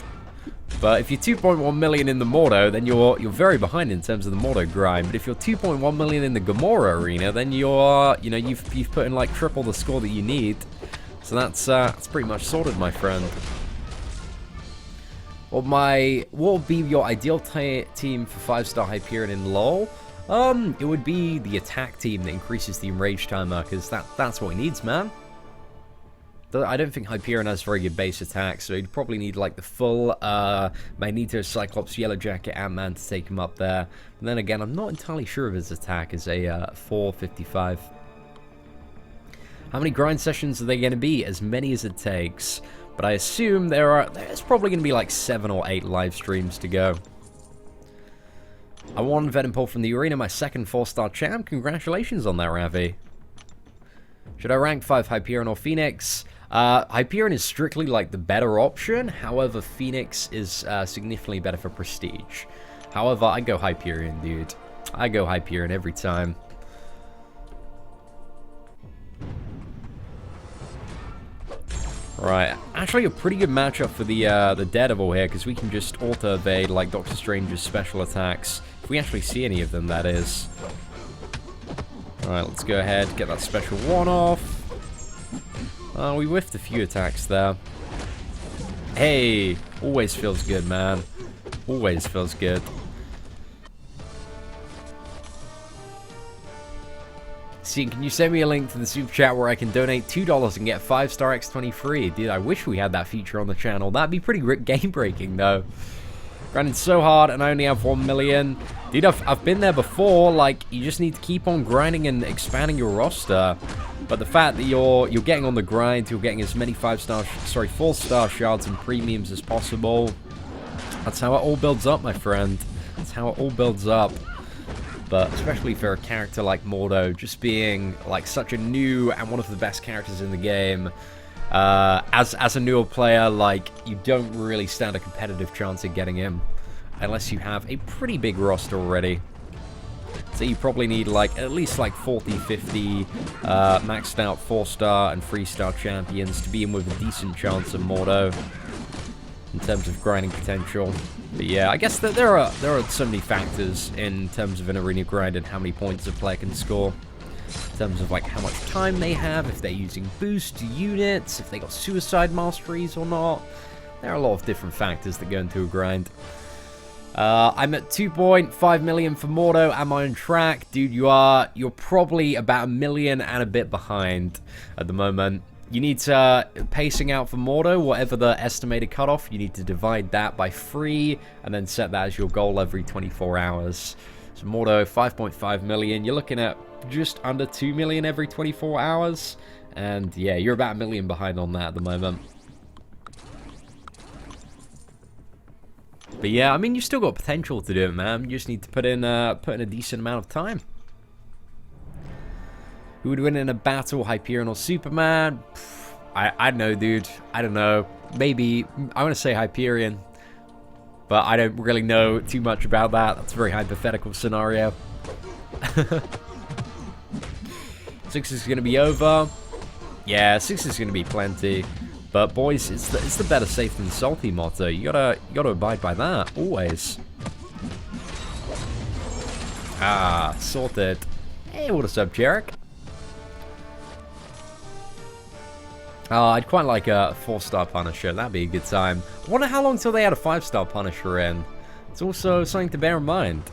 But if you're 2.1 million in the Mordo, then you're very behind in terms of the Mordo grind. But if you're 2.1 million in the Gamora arena, then you've put in like triple the score that you need. So that's pretty much sorted, my friend. What would be your ideal team for 5-star Hyperion in LoL? It would be the attack team that increases the enrage timer, because that's what he needs, man. I don't think Hyperion has very good base attack, so he'd probably need like the full Magneto, Cyclops, Yellow Jacket, Ant-Man to take him up there. And then again, I'm not entirely sure of his attack as a 455. How many grind sessions are they going to be? As many as it takes. But I assume there's probably going to be like 7 or 8 live streams to go. I won Venom Pull from the arena, my second 4-star champ. Congratulations on that, Ravi. Should I rank 5 Hyperion or Phoenix? Hyperion is strictly like the better option. However, Phoenix is significantly better for prestige. However, I go Hyperion, dude. I go Hyperion every time. Right, actually a pretty good matchup for the Daredevil here, because we can just auto-evade like Doctor Strange's special attacks. If we actually see any of them, that is. Alright, let's go ahead, get that special one off. We whiffed a few attacks there. Hey, always feels good, man. Always feels good. See, can you send me a link to the super chat where I can donate $2 and get 5-star X23? Dude, I wish we had that feature on the channel. That'd be pretty game-breaking, though. Grinding so hard and I only have 1 million. Dude, I've been there before. Like, you just need to keep on grinding and expanding your roster. But the fact that you're getting on the grind, you're getting as many 4-star shards and premiums as possible. That's how it all builds up, my friend. That's how it all builds up. But especially for a character like Mordo, just being like such a new and one of the best characters in the game, as a newer player, like, you don't really stand a competitive chance at getting him unless you have a pretty big roster already. So you probably need like at least like 40, 50 maxed out 4-star and 3-star champions to be in with a decent chance of Mordo in terms of grinding potential. But yeah, I guess that there are so many factors in terms of an arena grind and how many points a player can score. In terms of like how much time they have, if they're using boost units, if they got suicide masteries or not. There are a lot of different factors that go into a grind. I'm at 2.5 million for Mordo. Am I on track? Dude, you're probably about 1 million and a bit behind at the moment. You need to, pacing out for Mordo, whatever the estimated cutoff, you need to divide that by 3 and then set that as your goal every 24 hours. So Mordo, 5.5 million. You're looking at just under 2 million every 24 hours. And yeah, you're about 1 million behind on that at the moment. But yeah, I mean, you've still got potential to do it, man. You just need to put in a decent amount of time. Who would win in a battle, Hyperion or Superman? I don't know, dude. I don't know. Maybe, I want to say Hyperion. But I don't really know too much about that. That's a very hypothetical scenario. 6 is going to be over. Yeah, 6 is going to be plenty. But boys, it's the better safe than salty motto. You gotta abide by that, always. Ah, sorted. Hey, what's up, Jarek? I'd quite like a 4-star Punisher. That'd be a good time. I wonder how long till they had a 5-star Punisher in. It's also something to bear in mind.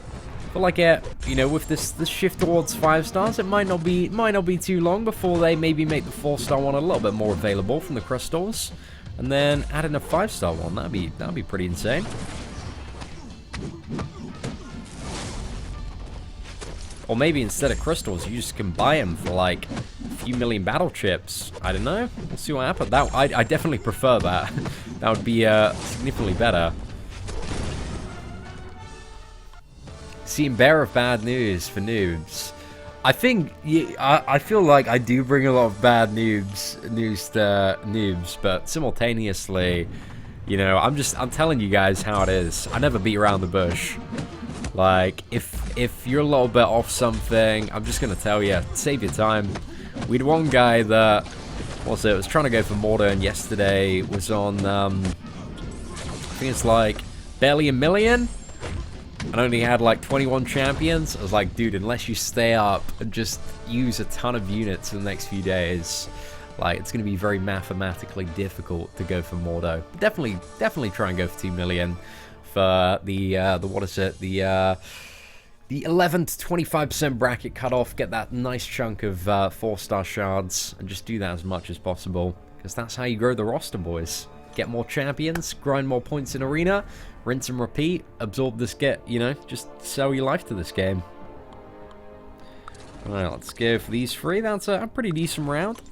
But like, you know, with this shift towards 5 stars, it might not be too long before they maybe make the 4-star one a little bit more available from the crystals, and then add in a 5-star one. That'd be pretty insane. Or maybe instead of crystals, you just can buy them for like a few million battle chips. I don't know. We'll see what happens. I definitely prefer that. That would be significantly better. Seeing bearer of bad news for noobs. I think I feel like I do bring a lot of bad news to noobs, but simultaneously, you know, I'm telling you guys how it is. I never beat around the bush. Like, if you're a little bit off something, I'm just gonna tell you, save your time. We had one guy that was trying to go for Mordo, and yesterday was on I think it's like barely 1 million. And only had like 21 champions. I was like, dude, unless you stay up and just use a ton of units in the next few days, Like, it's going to be very mathematically difficult to go for Mordo. But definitely try and go for 2 million for the what is it? The 11 to 25% bracket cutoff. Get that nice chunk of 4-star shards and just do that as much as possible. Because that's how you grow the roster, boys. Get more champions, grind more points in arena, rinse and repeat, absorb this just sell your life to this game. Alright, let's go for these 3. That's a pretty decent round.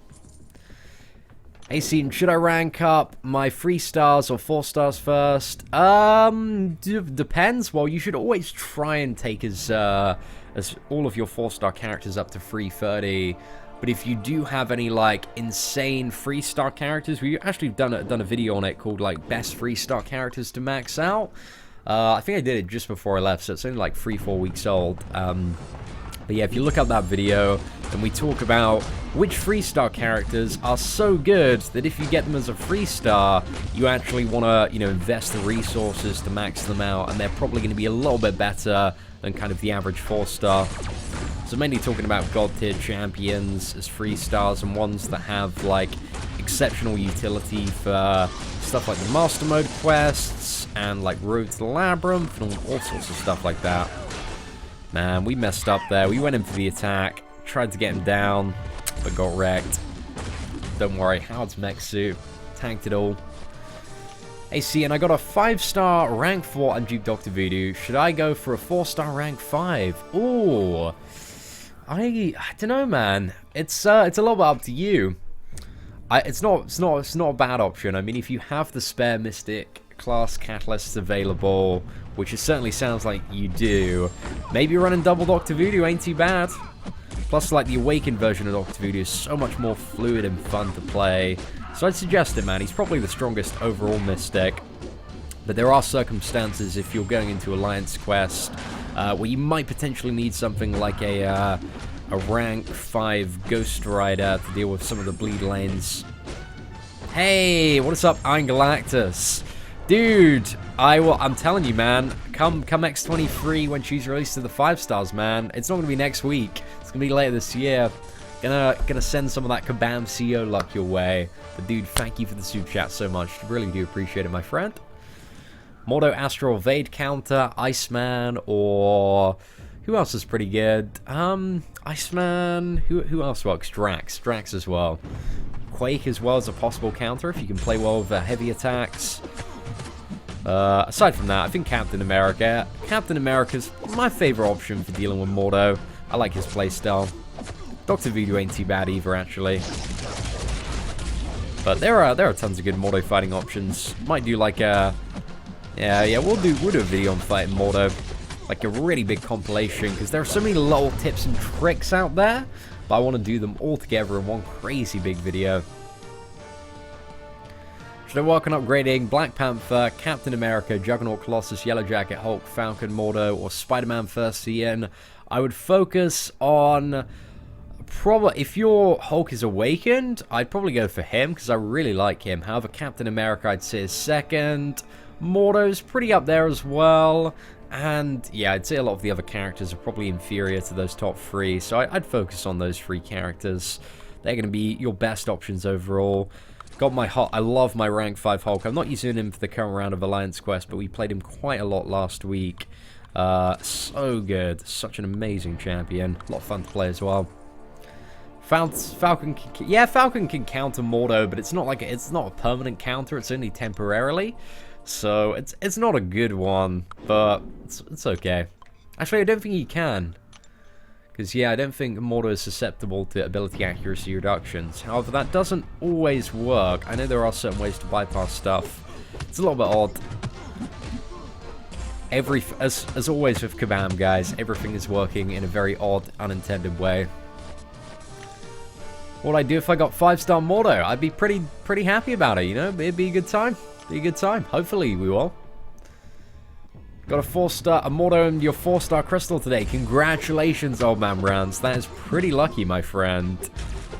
Hey, Seaton, should I rank up my 3 stars or 4 stars first? Depends. Well, you should always try and take as all of your 4-star characters up to 330. But if you do have any, like, insane 3-star characters, we actually done a video on it called, like, best 3-star characters to max out. I think I did it just before I left, so it's only, like, 3-4 weeks old. But yeah, if you look up that video, then we talk about which 3-star characters are so good that if you get them as a 3-star, you actually want to, invest the resources to max them out, and they're probably going to be a little bit better than kind of the average 4-star. So mainly talking about god tier champions as 3-stars and ones that have, like, exceptional utility for stuff like the Master Mode quests and, like, Road to the Labyrinth and all sorts of stuff like that. Man, we messed up there. We went in for the attack, tried to get him down, but got wrecked. Don't worry, Howard's mech suit, tanked it all. Hey, see, and I got a 5-star rank 4 on Duke Dr. Voodoo. Should I go for a 4-star rank 5? Ooh, I don't know, man. It's a little bit up to you. It's not a bad option. I mean, if you have the spare Mystic class catalysts available, which it certainly sounds like you do, maybe running double Dr. Voodoo ain't too bad. Plus, like, the Awakened version of Dr. Voodoo is so much more fluid and fun to play. So I'd suggest it, man. He's probably the strongest overall Mystic. But there are circumstances, if you're going into Alliance Quest, where you might potentially need something like a rank 5 Ghost Rider to deal with some of the bleed lanes. Hey, what is up, Iron Galactus? Dude, I'm telling you, man, come X23 when she's released to the 5-stars, man. It's not going to be next week. It's going to be later this year. Gonna send some of that Kabam CEO luck your way. But dude, thank you for the super chat so much. Really do appreciate it, my friend. Mordo Astral Evade counter, Iceman, or who else is pretty good? Iceman, who else works? Drax as well. Quake as well as a possible counter if you can play well with heavy attacks. Aside from that, I think Captain America. Captain America's my favorite option for dealing with Mordo. I like his playstyle. Dr. Voodoo ain't too bad either, actually. But there are tons of good Mordo fighting options. Might do like a we'll do a video on fighting Mordo, like a really big compilation, because there are so many little tips and tricks out there. But I want to do them all together in one crazy big video. Should I work on upgrading Black Panther, Captain America, Juggernaut, Colossus, Yellow Jacket, Hulk, Falcon, Mordo, or Spider-Man first Ian? I would focus on probably, if your Hulk is awakened, I'd probably go for him because I really like him. However, Captain America I'd say is second. Mordo's pretty up there as well. And yeah, I'd say a lot of the other characters are probably inferior to those top 3. So I'd focus on those 3 characters. They're going to be your best options overall. Got my Hulk. I love my rank 5 Hulk. I'm not using him for the current round of Alliance Quest, but we played him quite a lot last week. So good. Such an amazing champion. A lot of fun to play as well. Falcon can counter Mordo, but it's not a permanent counter. It's only temporarily. So it's not a good one, but it's okay. Actually, I don't think he can. Because, yeah, I don't think Mordo is susceptible to ability accuracy reductions. However, that doesn't always work. I know there are certain ways to bypass stuff. It's a little bit odd. As always with Kabam, guys, everything is working in a very odd, unintended way. What would I do if I got 5-star Mordo? I'd be pretty happy about it, you know? It'd be a good time. Be a good time. Hopefully we will. Got a 4-star, a Mordo and your 4-star crystal today. Congratulations, old man Brands. That is pretty lucky, my friend.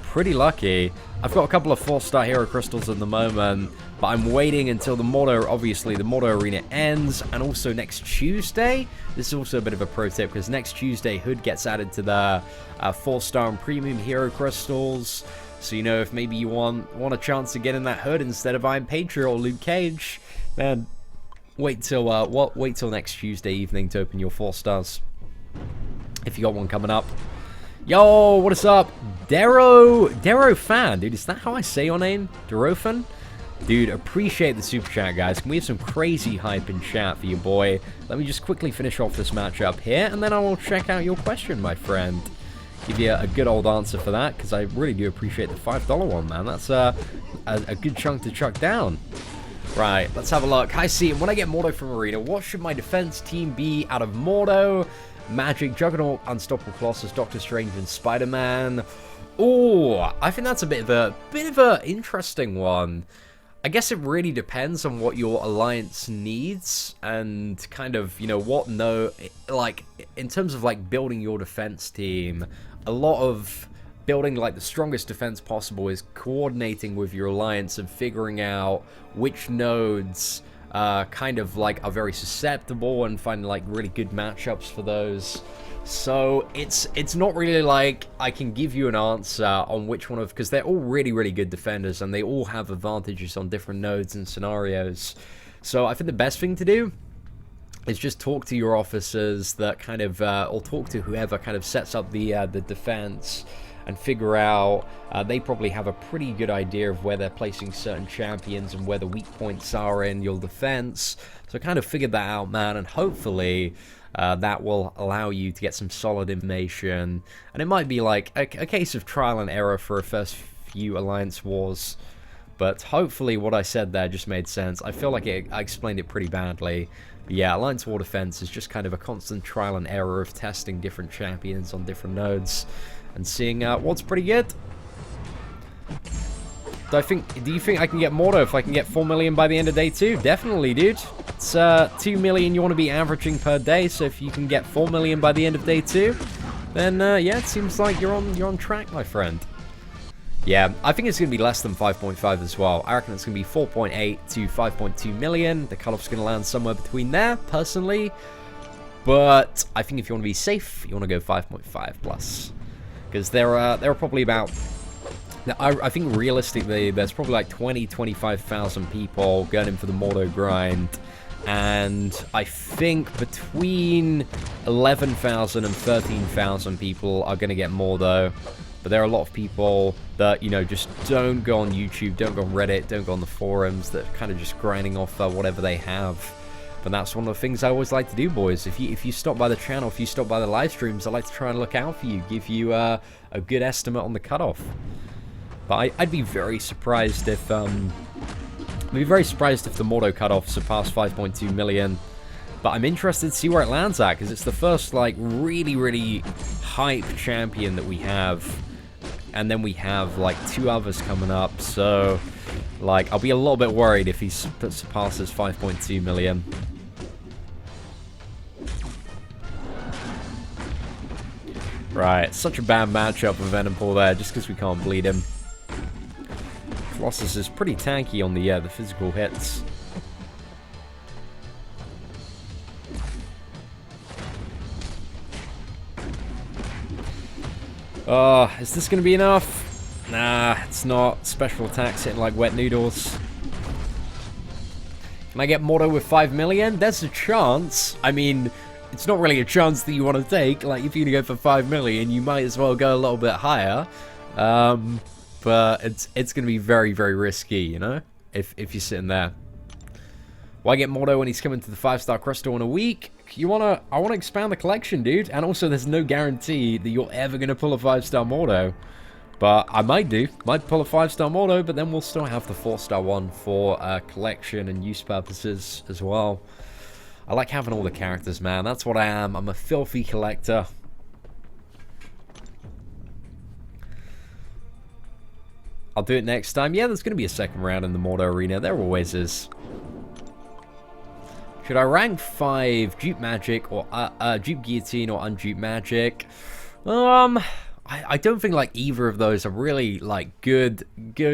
Pretty lucky. I've got a couple of 4-star hero crystals at the moment, but I'm waiting until the Mordo, obviously, the Mordo arena ends, and also next Tuesday. This is also a bit of a pro tip, because next Tuesday, Hood gets added to the 4-star and premium hero crystals. So, you know, if maybe you want a chance to get in that hood instead of Iron Patriot or Luke Cage, man, wait till next Tuesday evening to open your 4 stars. If you got one coming up. Yo, what is up? Dero fan, dude, is that how I say your name? Derofan? Dude, appreciate the super chat, guys. Can we have some crazy hype in chat for you, boy? Let me just quickly finish off this matchup here, and then I will check out your question, my friend. Give you a good old answer for that, because I really do appreciate the $5 one, man. That's a good chunk to chuck down. Right, let's have a look. Hi, C. When I get Mordo from Arena, what should my defense team be out of Mordo, Magic, Juggernaut, Unstoppable Colossus, Doctor Strange, and Spider-Man? Oh, I think that's a bit of a interesting one. I guess it really depends on what your alliance needs and kind of, you know, like, in terms of, like, building your defense team, a lot of building, like, the strongest defense possible is coordinating with your alliance and figuring out which nodes kind of, like, are very susceptible and finding, like, really good matchups for those. So it's not really like I can give you an answer on which one of, because they're all really, really good defenders and they all have advantages on different nodes and scenarios. So I think the best thing to do is just talk to your officers that kind of, or talk to whoever kind of sets up the defense and figure out, they probably have a pretty good idea of where they're placing certain champions and where the weak points are in your defense. So kind of figure that out, man, and hopefully that will allow you to get some solid information. And it might be like a case of trial and error for a first few alliance wars. But hopefully what I said there just made sense. I feel like I explained it pretty badly. But yeah, Alliance War Defense is just kind of a constant trial and error of testing different champions on different nodes and seeing what's pretty good. Do you think I can get Mordo if I can get 4 million by the end of day 2? Definitely, dude. It's 2 million you want to be averaging per day, so if you can get 4 million by the end of day 2, then yeah, it seems like you're on track, my friend. Yeah, I think it's going to be less than 5.5 as well. I reckon it's going to be 4.8 to 5.2 million. The cutoff's going to land somewhere between there, personally. But I think if you want to be safe, you want to go 5.5 plus. Because there are probably about... I think realistically, there's probably like 25,000 people going in for the Mordo grind. And I think between 11,000 and 13,000 people are going to get Mordo. But there are a lot of people that, you know, just don't go on YouTube, don't go on Reddit, don't go on the forums, that are kind of just grinding off whatever they have. But that's one of the things I always like to do, boys. If you stop by the channel, if you stop by the live streams, I like to try and look out for you, give you a good estimate on the cutoff. But I'd be very surprised if the Mordo cutoff surpassed 5.2 million. But I'm interested to see where it lands at, because it's the first, like, really, really hype champion that we have. And then we have, like, 2 others coming up. So, like, I'll be a little bit worried if he surpasses 5.2 million. Right, such a bad matchup with Venompool there, just because we can't bleed him. Colossus is pretty tanky on the physical hits. Is this going to be enough? Nah, it's not. Special attacks hitting like wet noodles. Can I get Mordo with 5 million? There's a chance. I mean, it's not really a chance that you want to take. Like, if you're going to go for 5 million, you might as well go a little bit higher. But it's going to be very, very risky, you know? If you're sitting there. Why get Mordo when he's coming to the 5-star crystal in a week? I want to expand the collection, dude. And also, there's no guarantee that you're ever going to pull a 5-star Mordo. But I might do. Might pull a 5-star Mordo, but then we'll still have the 4-star one for collection and use purposes as well. I like having all the characters, man. That's what I am. I'm a filthy collector. I'll do it next time. Yeah, there's going to be a second round in the Mordo arena. There always is. Should I rank 5 Dupe Magic or Dupe Guillotine or Undupe Magic? I don't think like either of those are really like good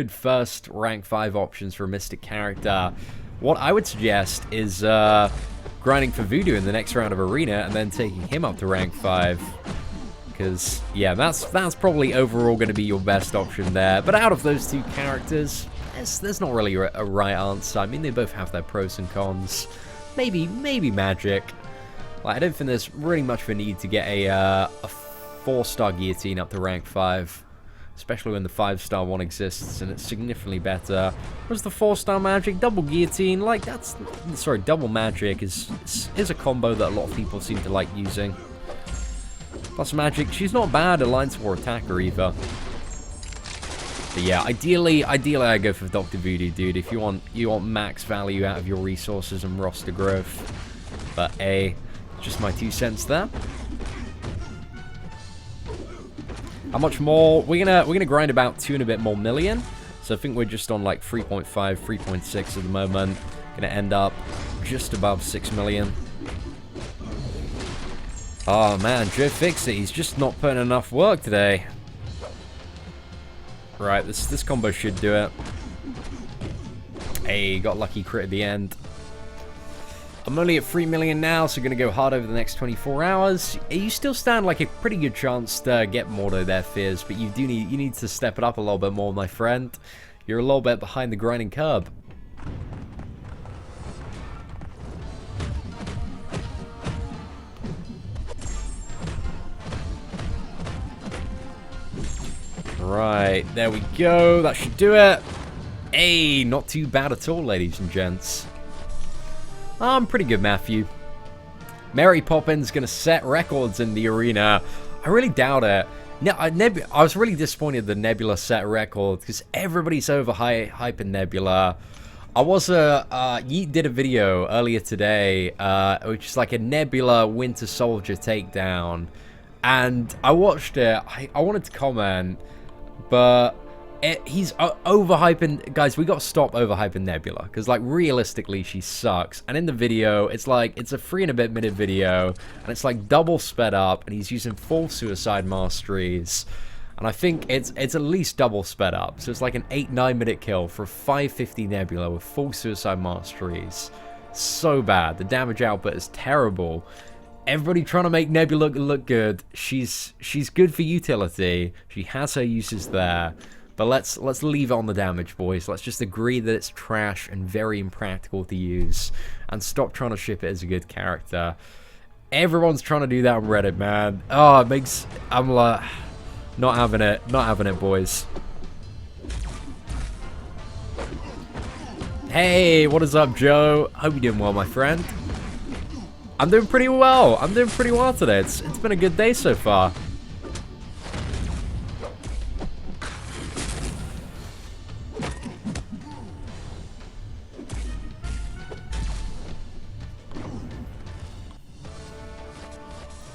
first rank 5 options for a Mystic character. What I would suggest is grinding for Voodoo in the next round of Arena and then taking him up to rank 5. because, yeah, that's probably overall going to be your best option there. But out of those two characters, there's not really a right answer. I mean, they both have their pros and cons. Maybe magic. Like, I don't think there's really much of a need to get a 4-star guillotine up to rank 5. Especially when the 5-star one exists and it's significantly better. Whereas the 4-star magic, double guillotine, like that's... Sorry, double magic is a combo that a lot of people seem to like using. Plus magic, she's not bad, Alliance War attacker either. But yeah, ideally I go for Dr. Voodoo, dude, if you want max value out of your resources and roster growth. But just my 2 cents there. How much more? We're gonna grind about 2 and a bit more million. So I think we're just on like 3.5, 3.6 at the moment. Gonna end up just above 6 million. Oh man, Joe Fixit, he's just not putting enough work today. Right, this combo should do it. Hey, got lucky crit at the end. I'm only at 3 million now, so going to go hard over the next 24 hours. You still stand like a pretty good chance to get Mordo there, Fizz, but you need to step it up a little bit more, my friend. You're a little bit behind the grinding curve. Right, there we go. That should do it. Hey, not too bad at all, ladies and gents. I'm pretty good, Matthew. Mary Poppins gonna set records in the arena. I really doubt it. No, I was really disappointed the Nebula set record because everybody's hyping Nebula. I was Yeet did a video earlier today, which is like a Nebula Winter Soldier takedown, and I watched it. I wanted to comment, but he's overhyping. Guys, we got to stop overhyping Nebula because, like, realistically, she sucks. And in the video, it's like it's a 3 and a bit minute video, and it's like double sped up, and he's using full suicide masteries. And I think it's at least double sped up. So it's like an 8-9 minute kill for 550 Nebula with full suicide masteries. So bad. The damage output is terrible. Everybody trying to make Nebula look good. She's good for utility. She has her uses there. But let's leave it on the damage, boys. Let's just agree that it's trash and very impractical to use. And stop trying to ship it as a good character. Everyone's trying to do that on Reddit, man. Oh, it makes... I'm like... Not having it. Not having it, boys. Hey, what is up, Joe? Hope you're doing well, my friend. I'm doing pretty well. I'm doing pretty well today. It's been a good day so far.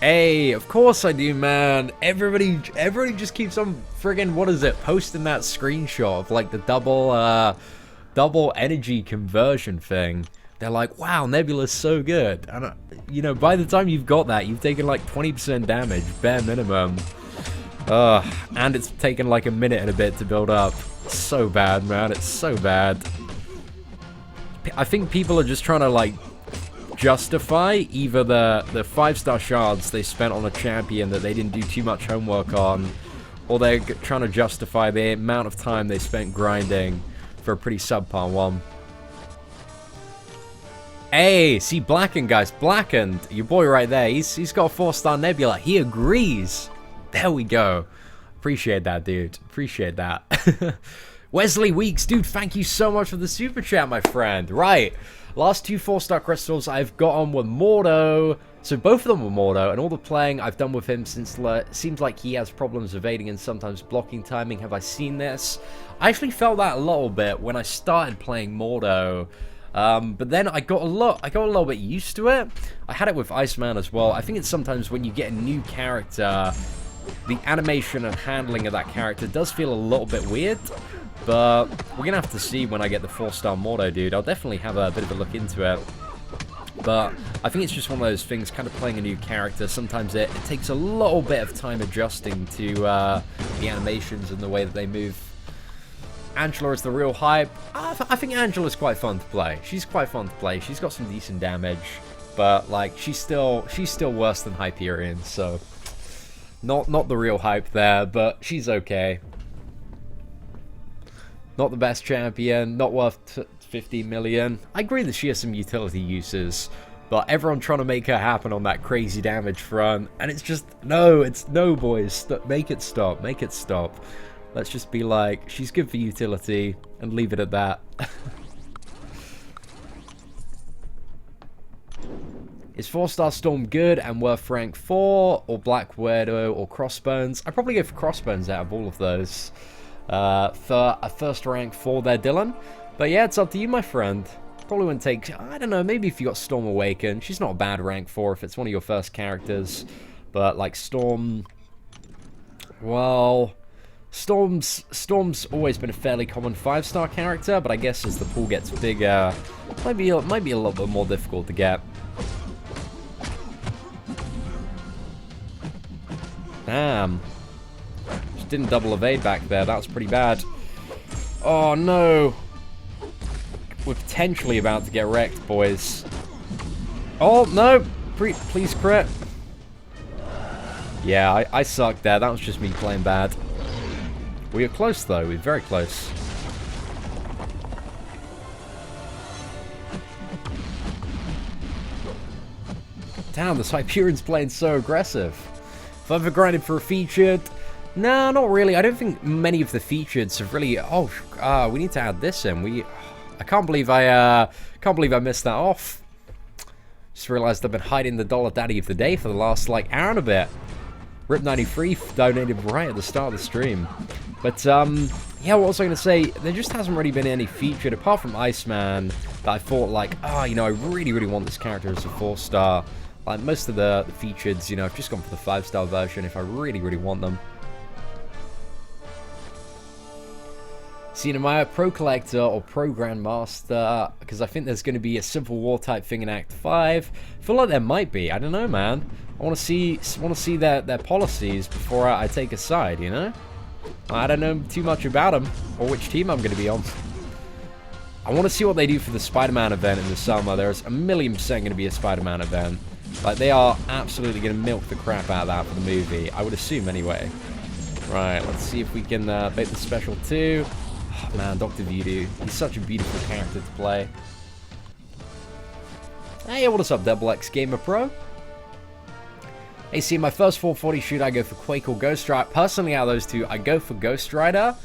Hey, of course I do, man. Everybody just keeps on friggin', what is it, posting that screenshot of like the double energy conversion thing. They're like, wow, Nebula's so good. And you know, by the time you've got that, you've taken like 20% damage, bare minimum. And it's taken like a minute and a bit to build up. It's so bad, man. It's so bad. I think people are just trying to like justify either the 5-star shards they spent on a champion that they didn't do too much homework on, or they're trying to justify the amount of time they spent grinding for a pretty subpar one. Hey, see, Blackened, guys. Blackened, your boy right there, he's got a 4-star Nebula. He agrees. There we go. Appreciate that, dude. Appreciate that. Wesley Weeks, dude, thank you so much for the super chat, my friend. Right. Last 2 4-star crystals I've got on with Mordo. So both of them were Mordo, and all the playing I've done with him since seems like he has problems evading and sometimes blocking timing. Have I seen this? I actually felt that a little bit when I started playing Mordo. But then I got a little bit used to it. I had it with Iceman as well. I think it's sometimes when you get a new character, the animation and handling of that character does feel a little bit weird. But we're gonna have to see when I get the 4-star Mordo, dude. I'll definitely have a bit of a look into it. But I think it's just one of those things, kind of playing a new character. Sometimes it takes a little bit of time adjusting to the animations and the way that they move. Angela is the real hype. I think Angela's quite fun to play. She's quite fun to play. She's got some decent damage, but like she's still worse than Hyperion. So Not the real hype there, but she's okay. Not the best champion, not worth 15 million. I agree that she has some utility uses, but everyone trying to make her happen on that crazy damage front, and it's just, no, it's no, boys. Make it stop, make it stop. Let's just be like, she's good for utility, and leave it at that. Is 4-star Storm good and worth rank 4, or Black Widow, or Crossbones? I'd probably go for Crossbones out of all of those. For a first rank 4 there, Dylan. But yeah, it's up to you, my friend. Probably wouldn't take, I don't know, maybe if you got Storm Awakened. She's not a bad rank 4 if it's one of your first characters. But like Storm, well, Storm's always been a fairly common 5-star character, but I guess as the pool gets bigger, might be a little bit more difficult to get. Damn. Just didn't double evade back there. That was pretty bad. Oh, no. We're potentially about to get wrecked, boys. Oh, no. Please crit. Yeah, I sucked there. That was just me playing bad. We were close, though. We were very close. Damn, the Hyperion's playing so aggressive. If I've ever grinded for a featured... No, not really. I don't think many of the features have really... Oh, we need to add this in. I can't believe I missed that off. Just realized I've been hiding the Dollar Daddy of the Day for the last, like, hour and a bit. Rip93 donated right at the start of the stream. But, yeah, what was I going to say? There just hasn't really been any featured, apart from Iceman, that I thought, like, you know, I really, really want this character as a 4-star. Like, most of the features, you know, I've just gone for the 5-star version if I really, really want them. Cinemaya, Pro Collector, or Pro Grandmaster, because I think there's going to be a Civil War type thing in Act 5. I feel like there might be. I don't know, man. I want to see their policies before I take a side, you know? I don't know too much about them, or which team I'm going to be on. I want to see what they do for the Spider-Man event in the summer. There's 1,000,000% going to be a Spider-Man event. Like, they are absolutely going to milk the crap out of that for the movie. I would assume, anyway. Right, let's see if we can bait the special 2. Oh, man, Dr. Voodoo. He's such a beautiful character to play. Hey, what is up, Double X Gamer Pro? Hey, see, my first 440 shoot, I go for Quake or Ghost Rider. Personally, out of those two, I go for Ghost Rider.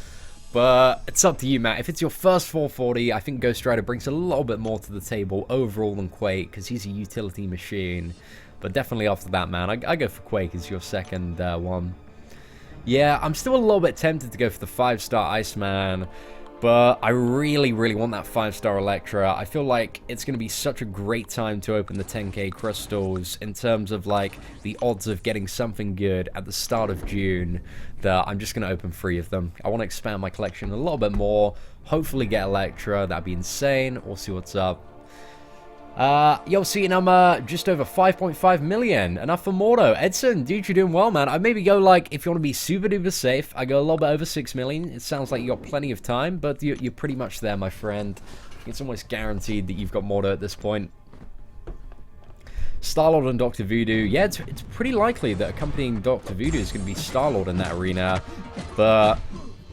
But it's up to you, Matt. If it's your first 440, I think Ghost Rider brings a little bit more to the table overall than Quake, because he's a utility machine. But definitely after that, man, I go for Quake as your second one. Yeah, I'm still a little bit tempted to go for the 5-star Iceman, but I really, really want that 5-star Elektra. I feel like it's going to be such a great time to open the 10k crystals in terms of, like, the odds of getting something good at the start of June, that I'm just going to open 3 of them. I want to expand my collection a little bit more, hopefully get Elektra. That'd be insane. We'll see what's up. Yo, seeing I'm just over 5.5 million. Enough for Mordo. Edson, dude, you're doing well, man. I maybe go, like, if you want to be super duper safe, I go a little bit over 6 million. It sounds like you got plenty of time, but you're pretty much there, my friend. It's almost guaranteed that you've got Mordo at this point. Star-Lord and Dr. Voodoo. Yeah, it's pretty likely that accompanying Dr. Voodoo is going to be Star-Lord in that arena, but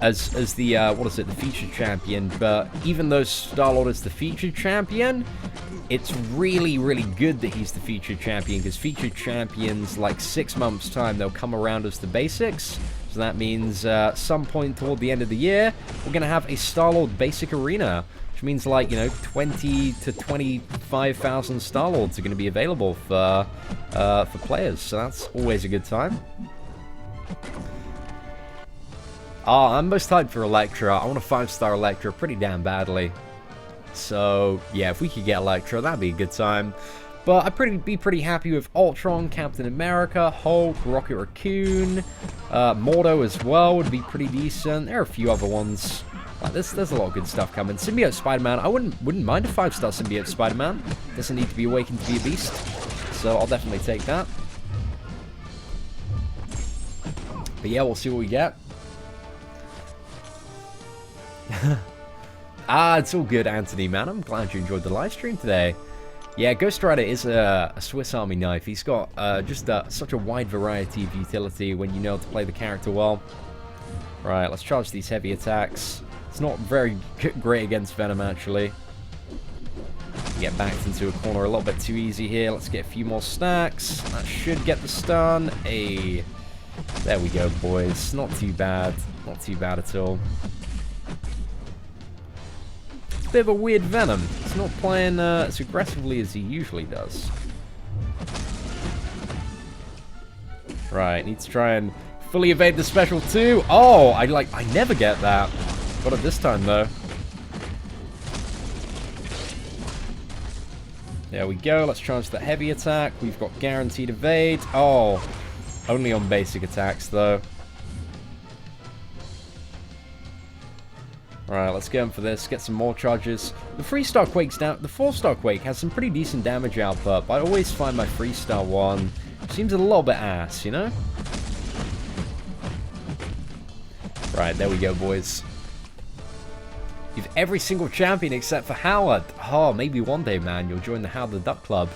as the what is it, the featured champion. But even though Star-Lord is the featured champion, it's really, really good that he's the featured champion, because featured champions, like 6 months time, they'll come around as the basics. So that means some point toward the end of the year, we're going to have a Star-Lord basic arena, which means, like, you know, 20 to 25,000 Star-Lords are going to be available for players. So that's always a good time. I'm most hyped for Elektra. I want a 5-star Elektra pretty damn badly. So, yeah, if we could get Elektra, that'd be a good time. But I'd be pretty happy with Ultron, Captain America, Hulk, Rocket Raccoon, Mordo as well would be pretty decent. There are a few other ones. Like, there's a lot of good stuff coming. Symbiote Spider-Man, I wouldn't mind a 5-star Symbiote Spider-Man. Doesn't need to be awakened to be a beast. So I'll definitely take that. But yeah, we'll see what we get. It's all good, Anthony, man. I'm glad you enjoyed the live stream today. Yeah, Ghost Rider is a Swiss Army knife. He's got just such a wide variety of utility when you know how to play the character well. Right, let's charge these heavy attacks. It's not very great against Venom, actually. Get backed into a corner a little bit too easy here. Let's get a few more stacks. That should get the stun. Hey, there we go, boys. Not too bad. Not too bad at all. It's a bit of a weird Venom. It's not playing as aggressively as he usually does. Right, need to try and fully evade the special too. Oh, I never get that. Got it this time though. There we go. Let's charge that heavy attack. We've got guaranteed evade. Oh, only on basic attacks though. Alright, let's go in for this. Get some more charges. The 3-star Quake's down. The 4-star Quake has some pretty decent damage output, but I always find my 3-star one seems a little bit ass, you know? Right, there we go, boys. You've every single champion except for Howard. Oh, maybe one day, man, you'll join the Howard the Duck Club.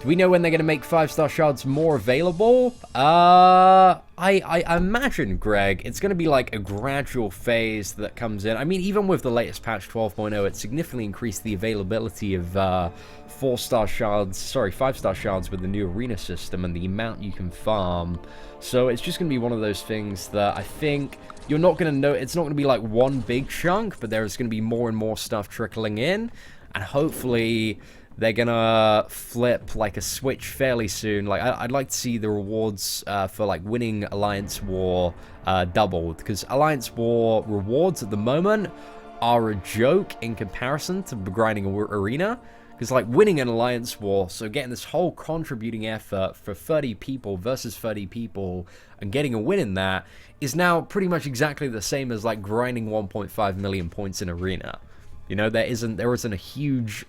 Do we know when they're going to make 5-star shards more available? I imagine, Greg, it's going to be like a gradual phase that comes in. I mean, even with the latest patch 12.0, it significantly increased the availability of 5-star shards with the new arena system and the amount you can farm. So it's just going to be one of those things that I think you're not going to know. It's not going to be like one big chunk, but there's going to be more and more stuff trickling in, and hopefully they're gonna flip like a switch fairly soon. Like I'd like to see the rewards for like winning Alliance War doubled, because Alliance War rewards at the moment are a joke in comparison to grinding arena. Because like winning an Alliance War, so getting this whole contributing effort for 30 people versus 30 people and getting a win in that is now pretty much exactly the same as like grinding 1.5 million points in arena. You know, there isn't a huge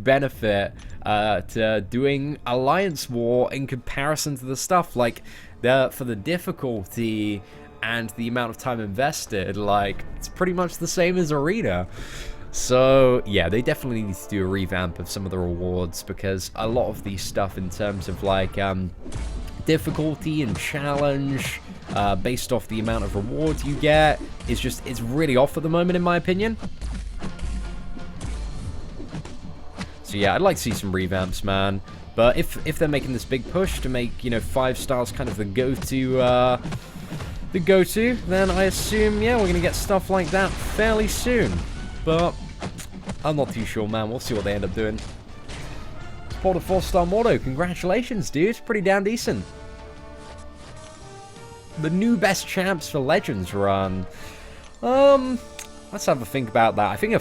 benefit to doing Alliance War in comparison to the stuff like for the difficulty and the amount of time invested. Like, it's pretty much the same as Arena. So yeah, they definitely need to do a revamp of some of the rewards, because a lot of these stuff in terms of like difficulty and challenge based off the amount of rewards you get it's really off at the moment, in my opinion. So yeah, I'd like to see some revamps, man. But if they're making this big push to make, you know, 5 stars kind of the go-to, then I assume, yeah, we're gonna get stuff like that fairly soon. But I'm not too sure, man. We'll see what they end up doing. Support a 4-star Mordo. Congratulations, dude. Pretty damn decent. The new best champs for Legends run. Let's have a think about that. I think a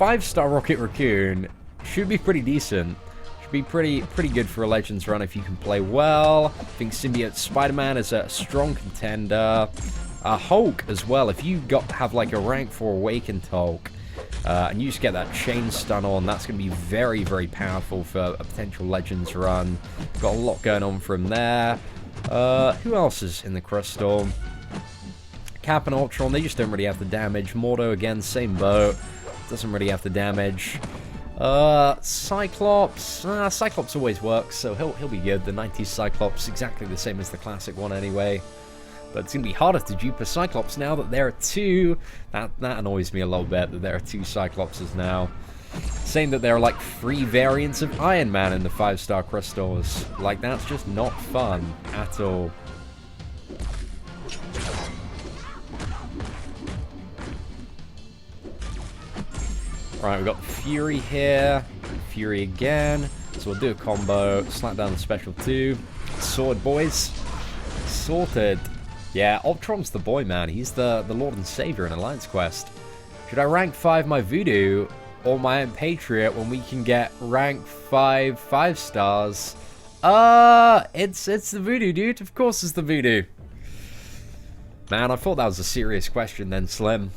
5-star Rocket Raccoon should be pretty decent. Should be pretty good for a Legends run if you can play well. I think Symbiote Spider-Man is a strong contender. Hulk as well. If you have like a rank 4 Awakened Hulk, and you just get that chain stun on, that's going to be very, very powerful for a potential Legends run. Got a lot going on from there. Who else is in the Crystal? Cap and Ultron, they just don't really have the damage. Mordo, again, same boat. Doesn't really have the damage. Cyclops. Cyclops always works, so he'll be good. The 90s Cyclops, exactly the same as the classic one anyway. But it's going to be harder to dupe a Cyclops now that there are 2. That annoys me a little bit, that there are 2 Cyclopses now. Saying that there are like 3 variants of Iron Man in the 5-star crystals. Like, that's just not fun at all. Right, we've got Fury here. Fury again. So we'll do a combo. Slap down the special 2. Sword, boys. Sorted. Yeah, Ultron's the boy, man. He's the Lord and Savior in Alliance Quest. Should I rank 5 my Voodoo or my Patriot when we can get rank 5 stars? It's the Voodoo, dude. Of course it's the Voodoo. Man, I thought that was a serious question then, Slim.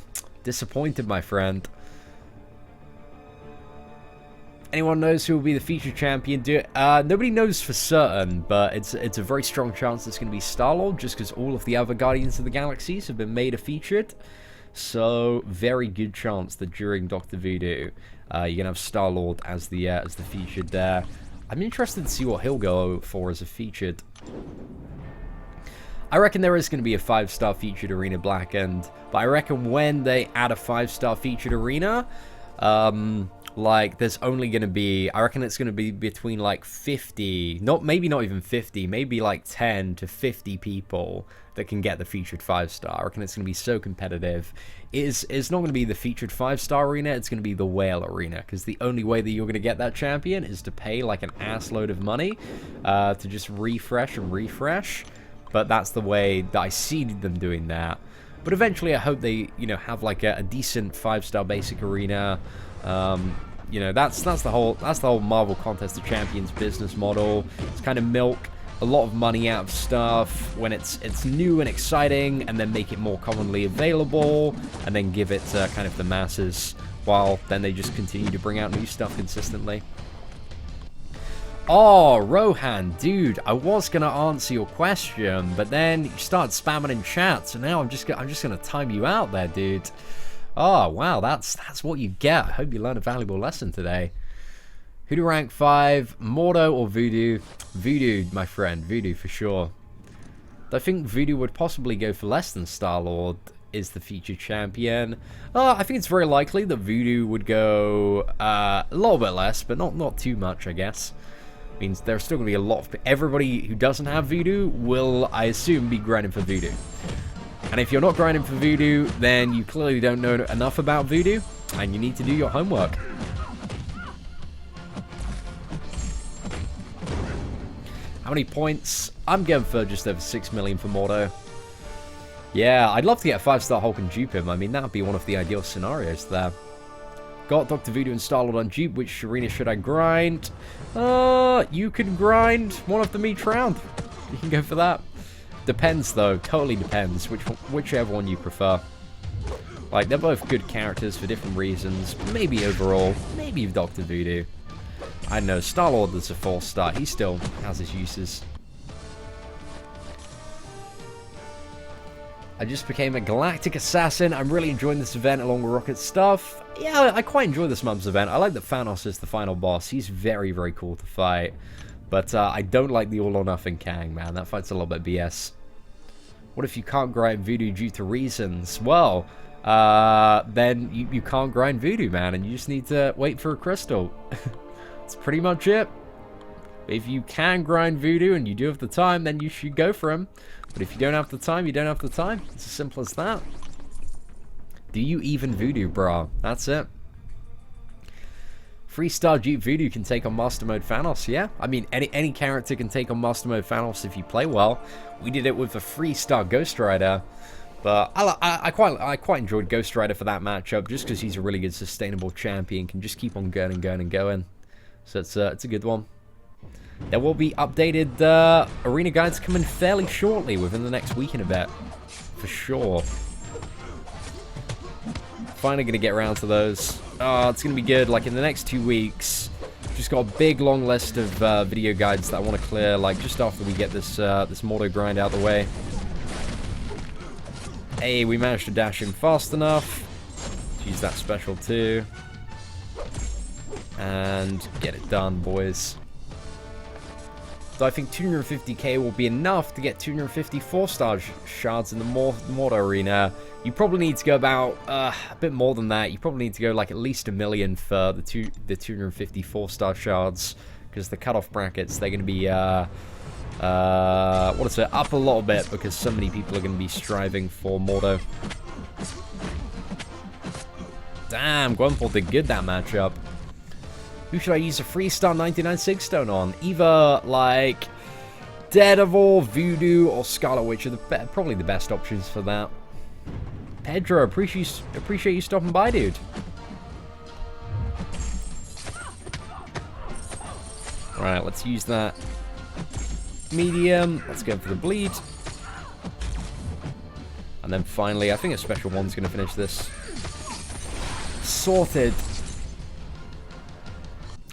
Disappointed, my friend. Anyone knows who will be the featured champion? Nobody knows for certain, but it's a very strong chance it's going to be Star-Lord, just because all of the other Guardians of the Galaxies have been made a featured. So, very good chance that during Dr. Voodoo, you're going to have Star-Lord as the featured there. I'm interested to see what he'll go for as a featured. I reckon there is going to be a 5-star featured arena blackened, but I reckon when they add a 5-star featured arena, like, there's only going to be, I reckon it's going to be between, like, 50, maybe not even 50, maybe, like, 10 to 50 people that can get the featured 5-star. I reckon it's going to be so competitive. It's not going to be the featured 5-star arena, it's going to be the whale arena, because the only way that you're going to get that champion is to pay, like, an ass load of money to just refresh and refresh. But that's the way that I see them doing that. But eventually, I hope they, you know, have like a decent 5-star basic arena. You know, that's the whole Marvel Contest of Champions business model. It's kind of milk a lot of money out of stuff when it's new and exciting, and then make it more commonly available, and then give it to kind of the masses, while then they just continue to bring out new stuff consistently. Oh, Rohan, dude, I was gonna answer your question, but then you started spamming in chat, so now I'm just gonna time you out there, dude. Oh, wow, that's what you get. I hope you learned a valuable lesson today. Who to rank 5, Mordo or Voodoo? Voodoo, my friend, Voodoo for sure. I think Voodoo would possibly go for less than Star-Lord is the featured champion. I think it's very likely that Voodoo would go a little bit less, but not too much, I guess. Means there's still going to be a lot of... Everybody who doesn't have Voodoo will, I assume, be grinding for Voodoo. And if you're not grinding for Voodoo, then you clearly don't know enough about Voodoo, and you need to do your homework. How many points? I'm going for just over 6 million for Mordo. Yeah, I'd love to get a 5-star Hulk and dupe him. I mean, that would be one of the ideal scenarios there. Got Dr. Voodoo and Star-Lord on dupe. Which arena should I grind? You can grind one of them each round. You can go for that. Depends, though. Totally depends. Whichever one you prefer. Like, they're both good characters for different reasons. Maybe overall. Maybe Dr. Voodoo. I know, Star-Lord is a 4-star. He still has his uses. I just became a Galactic Assassin. I'm really enjoying this event along with Rocket stuff. Yeah, I quite enjoy this month's event. I like that Thanos is the final boss. He's very, very cool to fight. But I don't like the All or Nothing Kang, man. That fight's a little bit BS. What if you can't grind Voodoo due to reasons? Well, then you can't grind Voodoo, man. And you just need to wait for a crystal. That's pretty much it. If you can grind Voodoo and you do have the time, then you should go for him. But if you don't have the time, you don't have the time. It's as simple as that. Do you even Voodoo, bro? That's it. 3-star dupe Voodoo can take on Master Mode Thanos, yeah? I mean, any character can take on Master Mode Thanos if you play well. We did it with a 3-star Ghost Rider. But I quite enjoyed Ghost Rider for that matchup, just because he's a really good sustainable champion, can just keep on going and going and going. So it's a good one. There will be updated arena guides coming fairly shortly, within the next week and a bit, for sure. Finally going to get around to those. Oh, it's going to be good. Like, in the next 2 weeks, just got a big long list of video guides that I want to clear, like, just after we get this this Mordo grind out of the way. Hey, we managed to dash in fast enough. Let's use that special too. And get it done, boys. So I think 250k will be enough to get 250 4-star shards in the Mordo arena. You probably need to go about a bit more than that. You probably need to go like at least 1 million for the 250 4-star shards, because the cutoff brackets, they're going to be what is it, up a little bit, because so many people are going to be striving for Mordo. Damn, Gwynplaine did good that matchup. Who should I use a 3-star 99 Sig Stone on? Either, like, Daredevil, Voodoo, or Scarlet Witch are probably the best options for that. Pedro, appreciate you stopping by, dude. Alright, let's use that medium. Let's go for the bleed. And then finally, I think a special one's going to finish this. Sorted.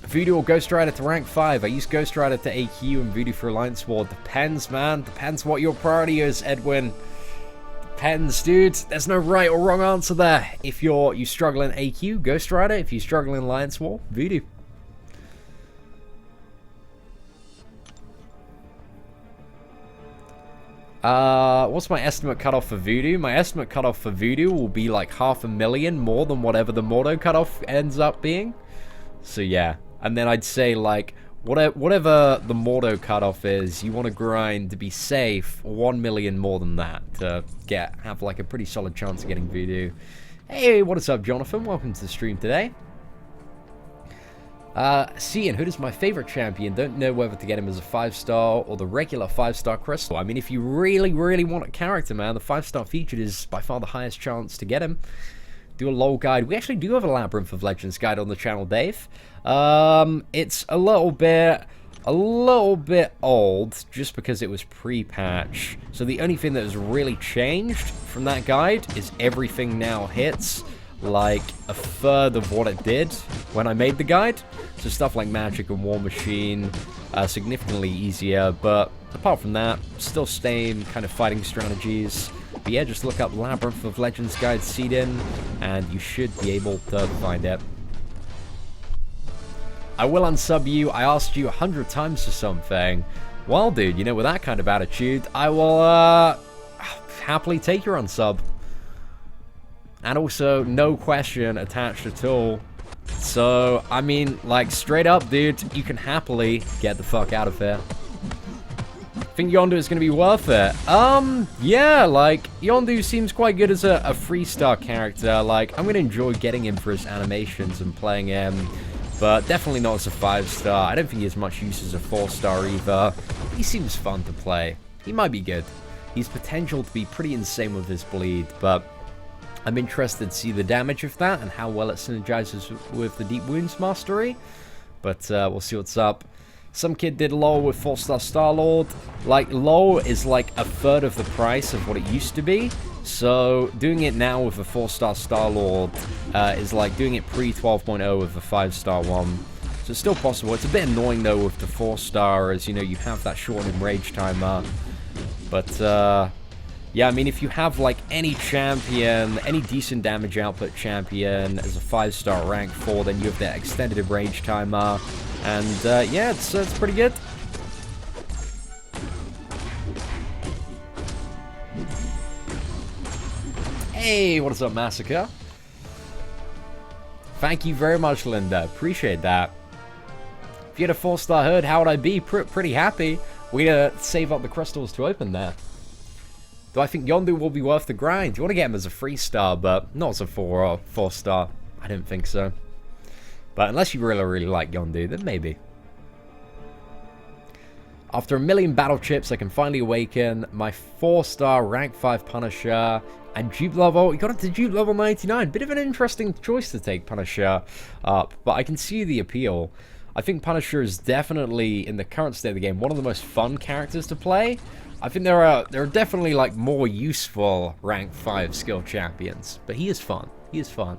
Voodoo or Ghost Rider to rank 5. I use Ghost Rider to AQ and Voodoo for Alliance War. Depends, man. Depends what your priority is, Edwin. depends, dude. There's no right or wrong answer there. If you struggle in AQ, Ghost Rider. If you struggle in Alliance War, Voodoo. What's my estimate cutoff for Voodoo? My estimate cutoff for Voodoo will be like 500,000 more than whatever the Mordo cutoff ends up being. So yeah, and then I'd say like whatever the Mordo cutoff is, you want to grind to be safe 1 million more than that to have like a pretty solid chance of getting Voodoo. Hey, what is up, Jonathan? Welcome to the stream today. Cian, Hood is my favorite champion. Don't know whether to get him as a 5-star or the regular 5-star crystal. I mean, if you really, really want a character, man, the 5-star featured is by far the highest chance to get him. Do a LOL guide. We actually do have a Labyrinth of Legends guide on the channel, Dave. It's a little bit old just because it was pre-patch. So the only thing that has really changed from that guide is everything now hits like a third of what it did when I made the guide. So stuff like Magic and War Machine, significantly easier, but apart from that, still same kind of fighting strategies. But yeah, just look up Labyrinth of Legends Guide Seed-In, and you should be able to find it. I will unsub you. I asked you 100 times for something. Well, dude, you know, with that kind of attitude, I will happily take your unsub. And also, no question attached at all. So, I mean, like, straight up, dude, you can happily get the fuck out of here. Think Yondu is going to be worth it? Yeah, like, Yondu seems quite good as a 3-star character. Like, I'm going to enjoy getting him for his animations and playing him, but definitely not as a 5-star. I don't think he has much use as a 4-star either. He seems fun to play. He might be good. He's potential to be pretty insane with his bleed, but I'm interested to see the damage of that and how well it synergizes with the Deep Wounds Mastery. But we'll see what's up. Some kid did LoL with 4-star Star-Lord. Like, LoL is like a third of the price of what it used to be. So doing it now with a 4-star Star-Lord is like doing it pre-12.0 with a 5-star one. So it's still possible. It's a bit annoying though with the 4-star, as you know, you have that shortened rage timer. But yeah, I mean, if you have, like, any champion, any decent damage output champion as a 5-star rank 4, then you have that extended rage timer. And, yeah, it's pretty good. Hey, what is up, Massacre? Thank you very much, Linda. Appreciate that. If you had a 4-star Hood, how would I be? Pretty happy. We're gonna save up the crystals to open there. Do I think Yondu will be worth the grind? You want to get him as a 3-star, but not as a 4 or 4-star. I don't think so. But unless you really, really like Yondu, then maybe. After 1 million battle chips, I can finally awaken my 4-star rank 5 Punisher and dupe level. You got up to dupe level 99. Bit of an interesting choice to take Punisher up, but I can see the appeal. I think Punisher is definitely, in the current state of the game, one of the most fun characters to play. I think there are definitely like more useful rank 5 skill champions, but he is fun. He is fun.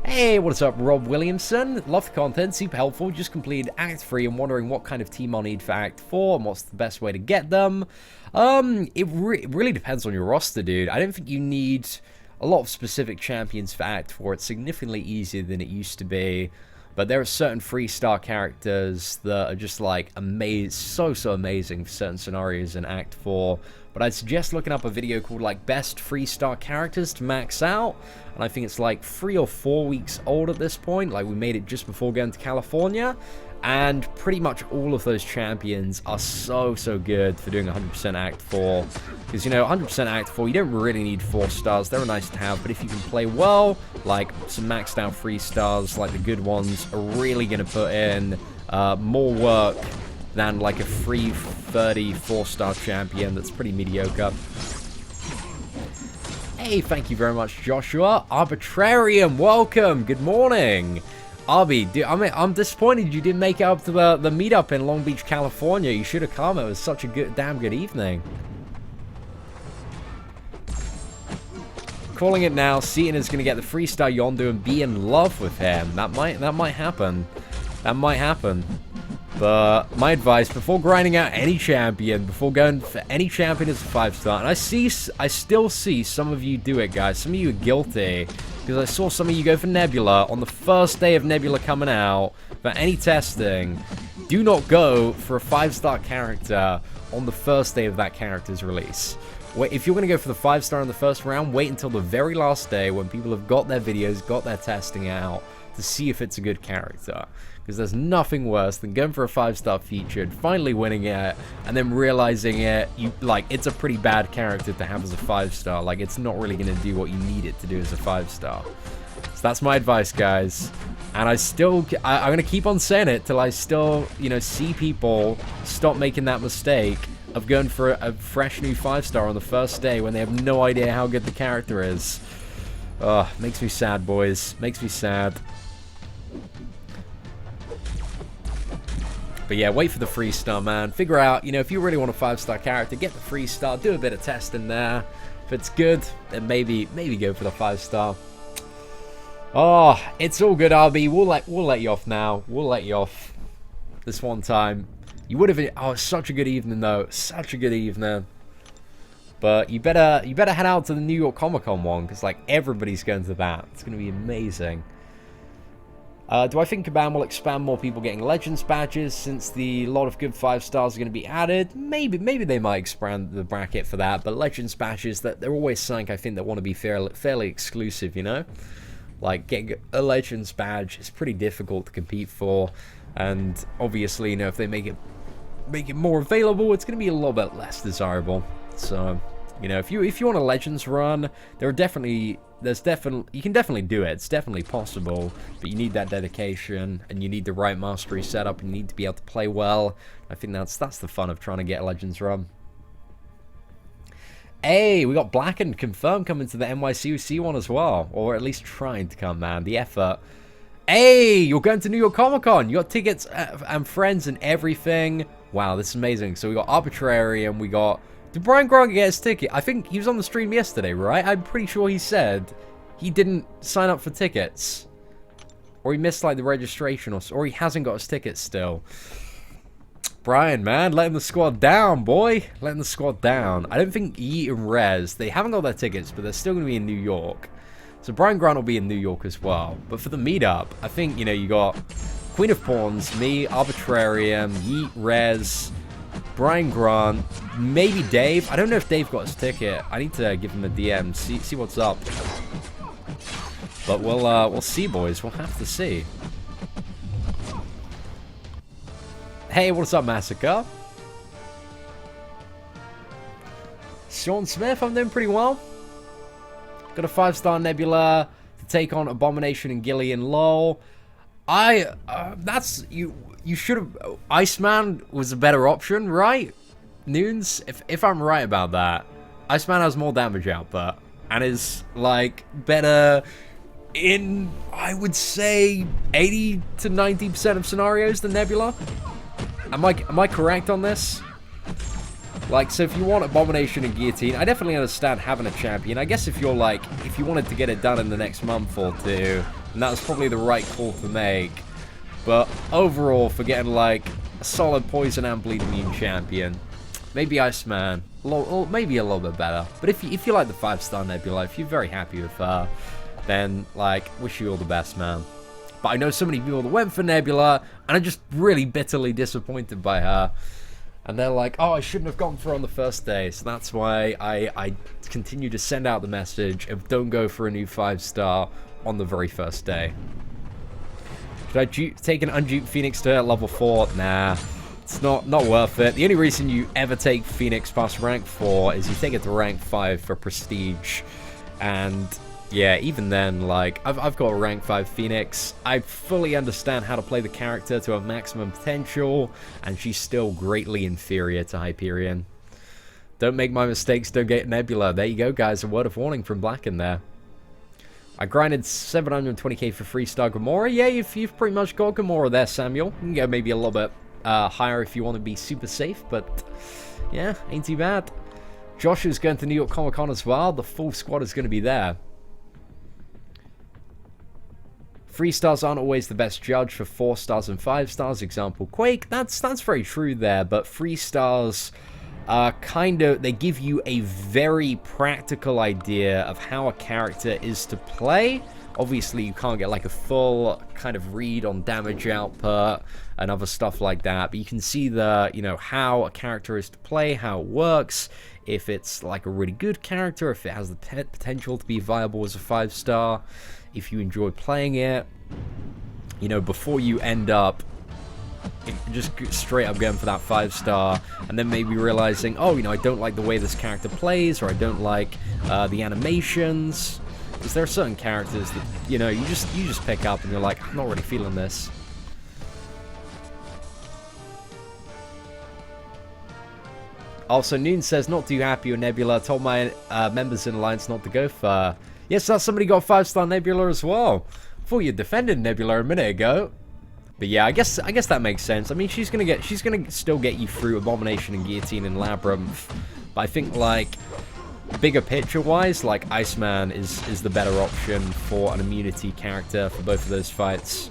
Hey, what's up, Rob Williamson? Love the content, super helpful. Just completed Act 3 and wondering what kind of team I'll need for Act 4 and what's the best way to get them. It really depends on your roster, dude. I don't think you need a lot of specific champions for Act 4. It's significantly easier than it used to be. But there are certain 3-star characters that are just like so amazing for certain scenarios in Act 4. But I'd suggest looking up a video called like Best 3-Star Characters to max out. And I think it's like 3 or 4 weeks old at this point. Like we made it just before going to California. And pretty much all of those champions are so good for doing 100% Act 4. Because, you know, 100% Act 4, you don't really need 4 stars. They're nice to have, but if you can play well, like some maxed out 3 stars, like the good ones, are really going to put in more work than like a free 30 4-star champion that's pretty mediocre. Hey, thank you very much, Joshua. Arbitrarium, welcome. Good morning. Arby, dude, I'm disappointed you didn't make it up to the meetup in Long Beach, California. You should have come. It was such a damn good evening. Calling it now. Seaton is going to get the 3-star Yondu and be in love with him. That might happen. That might happen. But my advice, before grinding out any champion, before going for any champion as a 5-star, and I still see some of you do it, guys. Some of you are guilty, because I saw some of you go for Nebula on the first day of Nebula coming out for any testing. Do not go for a 5-star character on the first day of that character's release. If you're going to go for the 5-star in the first round, wait until the very last day when people have got their videos, got their testing out, to see if it's a good character. Because there's nothing worse than going for a 5-star featured, finally winning it, and then realizing it's a pretty bad character to have as a 5-star. Like, it's not really going to do what you need it to do as a 5-star. So that's my advice, guys. And I'm going to keep on saying it till I still, see people stop making that mistake of going for a fresh new 5-star on the first day when they have no idea how good the character is. Ugh, makes me sad, boys. Makes me sad. But yeah, wait for the 3-star, man. Figure out, if you really want a 5-star character, get the 3-star, do a bit of testing there. If it's good, then maybe go for the 5-star. Oh, it's all good, RB. We'll let you off now. We'll let you off this one time. You would have. Oh, such a good evening though. Such a good evening. But you better head out to the New York Comic Con one, because like everybody's going to that. It's going to be amazing. Do I think Kabam will expand more people getting Legends badges since the lot of good 5-stars are going to be added? Maybe they might expand the bracket for that, but Legends badges, they're always something I think that want to be fairly exclusive, Like, getting a Legends badge is pretty difficult to compete for, and obviously, if they make it more available, it's going to be a little bit less desirable. So, if you want a Legends run, you can definitely do it. It's definitely possible, but you need that dedication, and you need the right mastery setup, and you need to be able to play well. I think that's the fun of trying to get a Legends run. Hey, we got Blackened confirmed coming to the NYCUC one as well, or at least trying to come, man. The effort. Hey, you're going to New York Comic Con. You got tickets and friends and everything. Wow, this is amazing. So we got Arbitrary, and we got. Did Brian Grant get his ticket? I think he was on the stream yesterday, right? I'm pretty sure he said he didn't sign up for tickets, or he missed like the registration, or he hasn't got his tickets still. Brian, man, letting the squad down, boy. Letting the squad down. I don't think Yi and Rez, they haven't got their tickets, but they're still going to be in New York. So Brian Grant will be in New York as well. But for the meetup, I think, you got Queen of Pawns, me, Arbitrarium, Yi, Rez, Brian Grant, maybe Dave. I don't know if Dave got his ticket. I need to give him a DM, see what's up. But we'll see, boys. We'll have to see. Hey, what's up, Massacre? Sean Smith, I'm doing pretty well. Got a 5-star Nebula to take on Abomination and Gillian Lol. You should have. Iceman was a better option, right? Noons, if I'm right about that. Iceman has more damage output and is like better in, I would say, 80 to 90% of scenarios than Nebula. Am I correct on this? Like, so if you want Abomination and Guillotine, I definitely understand having a champion. I guess if you wanted to get it done in the next month or two, then that was probably the right call to make. But overall, for getting like a solid Poison and Bleed Immune champion, maybe Iceman, or maybe a little bit better. But if you like the 5-star Nebula, if you're very happy with her, then like, wish you all the best, man. But I know so many people that went for Nebula and are just really bitterly disappointed by her. And they're like, oh, I shouldn't have gone for her on the first day. So that's why I continue to send out the message of don't go for a new 5-star on the very first day. Should I take an unduped Phoenix to level 4? Nah, it's not worth it. The only reason you ever take Phoenix past rank 4 is you take it to rank 5 for prestige. And yeah, even then, like, I've got a rank 5 Phoenix. I fully understand how to play the character to her maximum potential, and she's still greatly inferior to Hyperion. Don't make my mistakes, don't get Nebula. There you go, guys, a word of warning from Blacken there. I grinded 720k for 3-star Gamora. Yeah, you've pretty much got Gamora there, Samuel. You can go maybe a little bit higher if you want to be super safe, but yeah, ain't too bad. Josh is going to New York Comic Con as well. The full squad is going to be there. 3 stars aren't always the best judge for 4 stars and 5 stars. Example, Quake. That's very true there, but 3 stars they give you a very practical idea of how a character is to play. Obviously, you can't get like a full kind of read on damage output and other stuff like that, but you can see the, how a character is to play, how it works, if it's like a really good character, if it has the potential to be viable as a 5-star, if you enjoy playing it, before you end up just straight up going for that 5-star, and then maybe realizing, oh, I don't like the way this character plays, or I don't like the animations. Because there are certain characters that, you just pick up and you're like, I'm not really feeling this. Also, Noon says, not too happy with Nebula. Told my members in Alliance not to go for... Yes, somebody got 5-star Nebula as well. Thought you defended Nebula a minute ago. But yeah, I guess that makes sense. I mean, she's gonna still get you through Abomination and Guillotine and Labyrinth. But I think, like, bigger picture-wise, like, Iceman is the better option for an immunity character for both of those fights.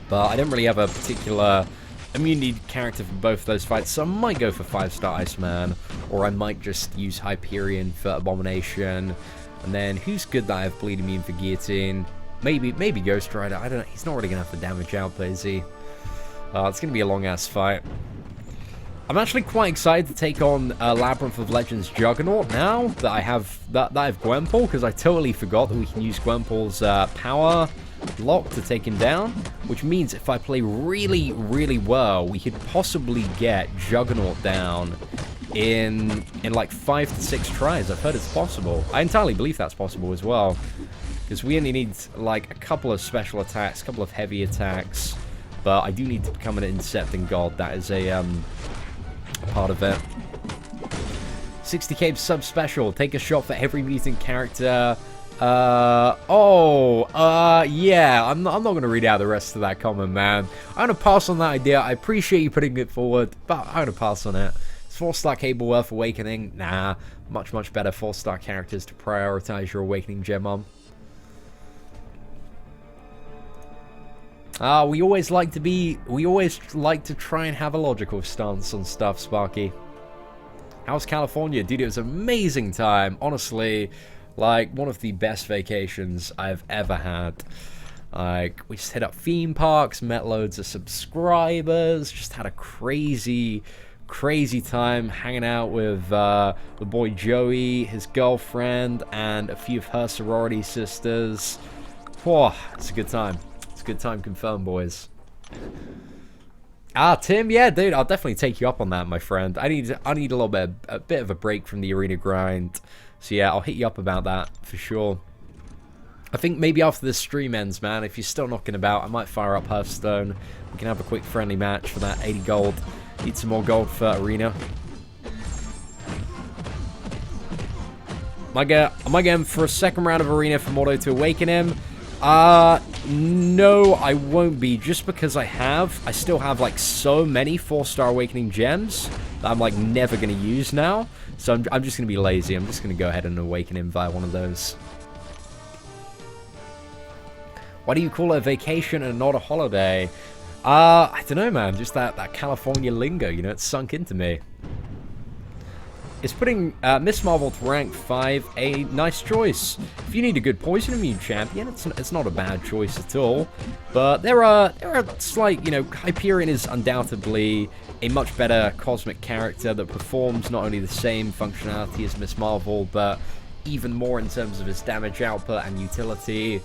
But I don't really have a particular immunity character for both of those fights, so I might go for 5-star Iceman, or I might just use Hyperion for Abomination. And then, who's good that I have Bleed Immune for Guillotine? Maybe Ghost Rider. I don't know. He's not really going to have the damage output, is he? It's going to be a long-ass fight. I'm actually quite excited to take on Labyrinth of Legends Juggernaut now that I have Gwenpool, because I totally forgot that we can use Gwenpool's power lock to take him down, which means if I play really, really well, we could possibly get Juggernaut down in like 5 to 6 tries. I've heard it's possible. I entirely believe that's possible as well, because we only need like a couple of special attacks, a couple of heavy attacks, but I do need to become an Intercepting God. That is a part of it. 60k sub special. Take a shot for every mutant character. Yeah, I'm not going to read out the rest of that comment, man. I'm going to pass on that idea. I appreciate you putting it forward, but I'm going to pass on it. It's 4-star Cable Worth Awakening. Nah, much better 4-star characters to prioritize your Awakening gem on. We always like to try and have a logical stance on stuff, Sparky. How's California? Dude, it was an amazing time. Honestly, like, one of the best vacations I've ever had. Like, we just hit up theme parks, met loads of subscribers, just had a crazy time hanging out with the boy Joey, his girlfriend, and a few of her sorority sisters. Whoa, it's a good time. Good time confirmed, boys. Tim, yeah, dude, I'll definitely take you up on that, my friend. I need a bit of a break from the arena grind. So yeah, I'll hit you up about that for sure. I think maybe after this stream ends, man, if you're still knocking about, I might fire up Hearthstone. We can have a quick friendly match for that 80 gold. Need some more gold for arena. Am I going for a second round of arena for Mordo to awaken him? No, I won't be, just because I still have like so many 4-star Awakening gems that I'm like never going to use now. So I'm just going to be lazy. I'm just going to go ahead and awaken him via one of those. Why do you call it a vacation and not a holiday? I don't know, man. Just that California lingo, it's sunk into me. Is putting Miss Marvel to rank 5 a nice choice? If you need a good poison immune champion, it's not a bad choice at all. But there are slight, Hyperion is undoubtedly a much better cosmic character that performs not only the same functionality as Miss Marvel, but even more in terms of his damage output and utility.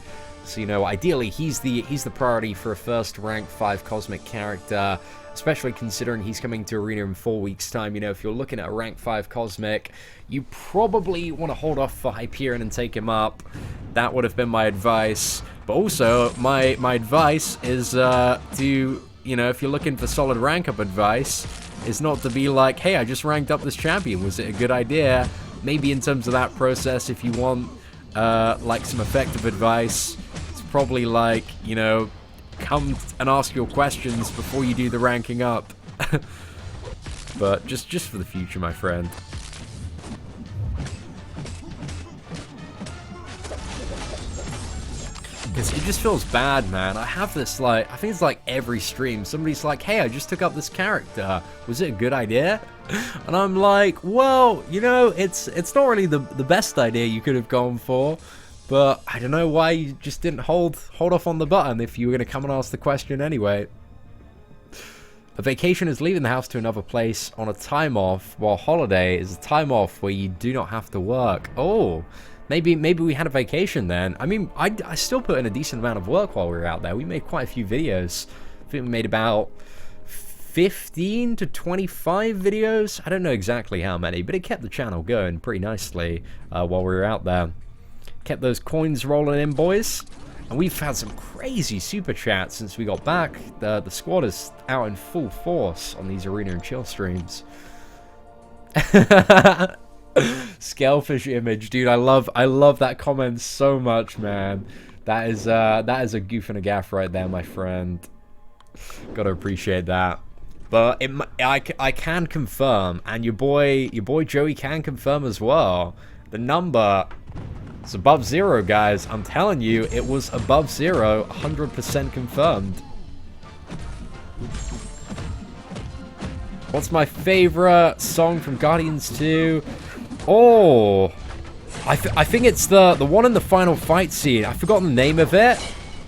So, ideally, he's the priority for a first rank 5 cosmic character. Especially considering he's coming to Arena in 4 weeks' time. If you're looking at a rank 5 Cosmic, you probably want to hold off for Hyperion and take him up. That would have been my advice. But also, my advice is to, if you're looking for solid rank-up advice, is not to be like, hey, I just ranked up this champion. Was it a good idea? Maybe in terms of that process, if you want, like, some effective advice, it's probably like, come and ask your questions before you do the ranking up. But just for the future, my friend. because it just feels bad, man. I have this, like, I think it's like every stream, somebody's like, hey, I just took up this character. Was it a good idea? And I'm like, well, you know, it's not really the best idea you could have gone for, but I don't know why you just didn't hold off on the button if you were going to come and ask the question anyway. A vacation is leaving the house to another place on a time off, while holiday is a time off where you do not have to work. Oh, maybe we had a vacation then. I mean, I still put in a decent amount of work while we were out there. We made quite a few videos. I think we made about 15 to 25 videos. I don't know exactly how many, but it kept the channel going pretty nicely while we were out there. Kept those coins rolling in, boys. And we've had some crazy super chats since we got back. The squad is out in full force on these Arena and Chill streams. Scalefish image, dude. I love that comment so much, man. That is a goof and a gaff right there, my friend. Gotta appreciate that. But I can confirm, and your boy Joey can confirm as well. The number is above 0, guys. I'm telling you, it was above 0, 100% confirmed. What's my favorite song from Guardians 2? Oh, I think it's the one in the final fight scene. I've forgotten the name of it,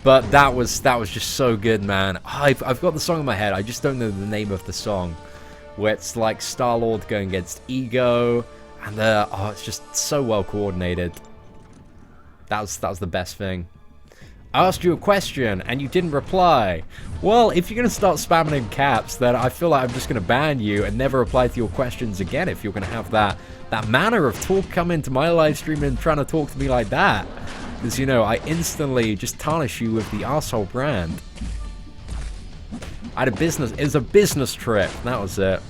but that was just so good, man. I've got the song in my head. I just don't know the name of the song, where it's like Star-Lord going against Ego, and oh, it's just so well coordinated. That was the best thing. I asked you a question and you didn't reply. Well, if you're going to start spamming in caps, then I feel like I'm just going to ban you and never reply to your questions again if you're going to have that manner of talk come into my live stream and trying to talk to me like that. Because, you know, I instantly just tarnish you with the arsehole brand. I had a business, it was a business trip, that was it.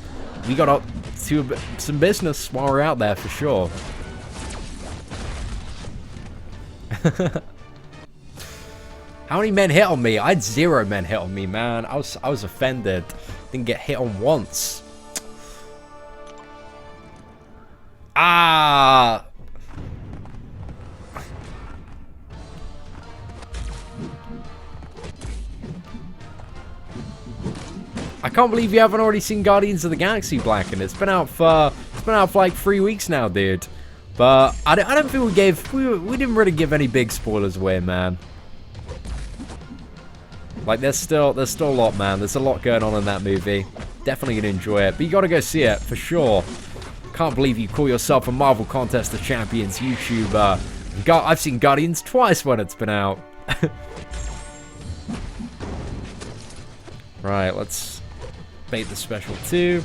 We got up to some business while we were out there for sure. How many men hit on me? I had 0 men hit on me, man. I was offended. Didn't get hit on once. Ah. I can't believe you haven't already seen Guardians of the Galaxy Blackened. It's been out for like 3 weeks now, dude. But I don't think we didn't really give any big spoilers away, man. Like, there's still a lot, man. There's a lot going on in that movie. Definitely gonna enjoy it. But you gotta go see it, for sure. Can't believe you call yourself a Marvel Contest of Champions YouTuber. I've seen Guardians twice when it's been out. Right, let's bait the special 2.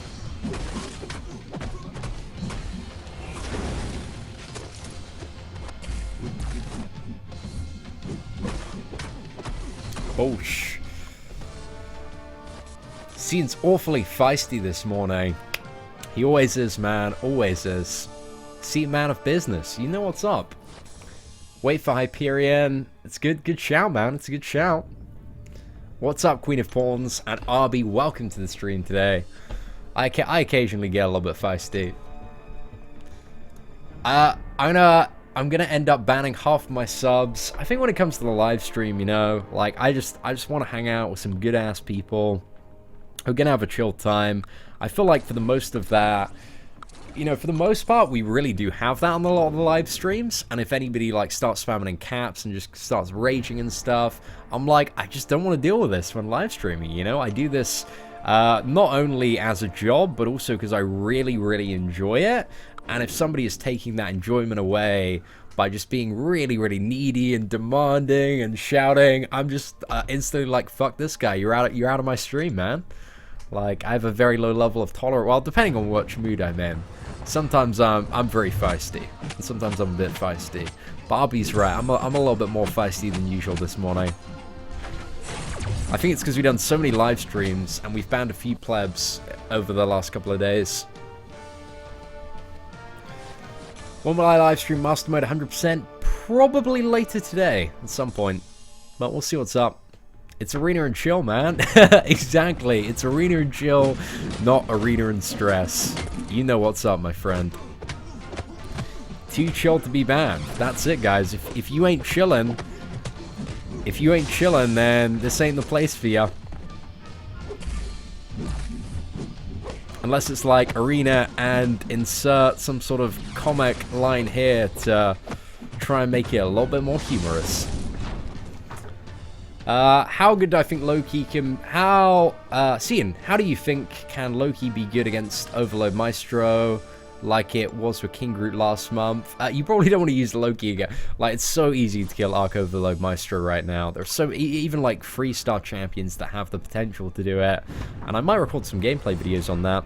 Boosh. Seems awfully feisty this morning. He always is, man. Always is. See, man of business. You know what's up. Wait for Hyperion. It's good. Good shout, man. It's a good shout. What's up, Queen of Pawns? And RB, welcome to the stream today. I occasionally get a little bit feisty. I'm gonna end up banning half of my subs. I think when it comes to the live stream, you know, like I just want to hang out with some good ass people. We're gonna have a chill time. I feel like for the most of that, you know, for the most part, we really do have that on a lot of the live streams. And if anybody like starts spamming in caps and just starts raging and stuff, I'm like, I just don't want to deal with this when live streaming. You know, I do this not only as a job, but also because I really, really enjoy it. And if somebody is taking that enjoyment away by just being really, really needy and demanding and shouting, I'm just instantly like, fuck this guy. You're out of my stream, man. Like, I have a very low level of tolerance. Well, depending on which mood I'm in. Sometimes I'm very feisty. And sometimes I'm a bit feisty. Barbie's right. I'm a little bit more feisty than usual this morning. I think it's because we've done so many live streams and we've banned a few plebs over the last couple of days. When will I live stream Master Mode 100%? Probably later today, at some point. But we'll see what's up. It's Arena and Chill, man. Exactly. It's Arena and Chill, not Arena and Stress. You know what's up, my friend. Too chill to be banned. That's it, guys. If you ain't chilling, If you ain't chilling, then this ain't the place for you. Unless it's like arena and insert some sort of comic line here to try and make it a little bit more humorous. How good do I think Loki can... Cian, how do you think can Loki be good against Overload Maestro like it was with King Groot last month? You probably don't want to use Loki again. Like, it's so easy to kill Arc Overload Maestro right now. There's so... even, like, 3-star champions that have the potential to do it. And I might record some gameplay videos on that.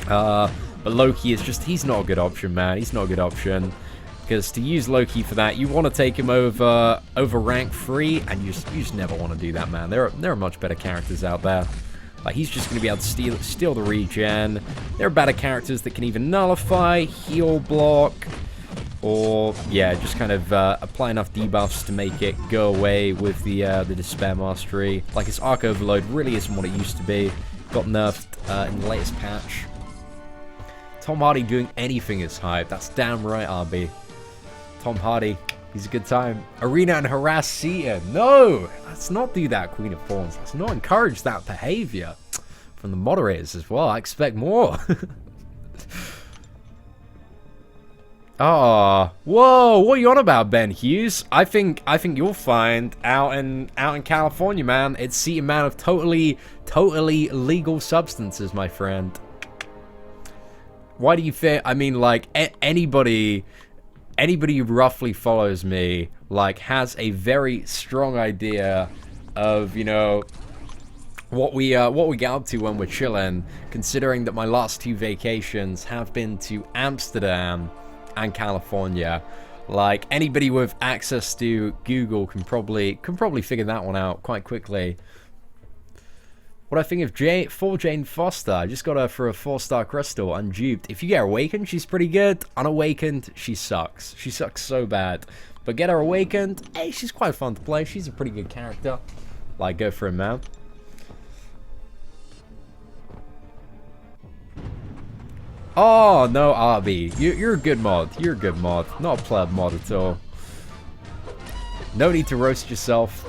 But Loki is just... he's not a good option, man. He's not a good option. Because to use Loki for that, you want to take him over rank 3, and you just never want to do that, man. There are much better characters out there. Like, he's just going to be able to steal the regen. There are better characters that can even nullify, heal block, or, yeah, just kind of apply enough debuffs to make it go away with the Despair Mastery. Like, his Arc Overload really isn't what it used to be. Got nerfed in the latest patch. Tom Hardy doing anything is hype. That's damn right, RB. Tom Hardy, he's a good time. Arena and harass Cian. No! Let's not do that, Queen of Thorns. Let's not encourage that behavior from the moderators as well. I expect more. Oh, whoa! What are you on about, Ben Hughes? I think you'll find out in California, man. It's the amount of totally legal substances, my friend. Why do you think? I mean, like anybody who roughly follows me, like, has a very strong idea of, you know, what we get up to when we're chilling, considering that my last 2 vacations have been to Amsterdam and California. Like, anybody with access to Google can probably figure that one out quite quickly. What I think of Jane Foster. I just got her for a 4-star crystal, unduped. If you get her awakened, she's pretty good. Unawakened, she sucks. She sucks so bad. But get her awakened, hey, she's quite fun to play. She's a pretty good character. Like, go for it, man. Oh, no, RB. You're a good mod. You're a good mod. Not a pleb mod at all. No need to roast yourself.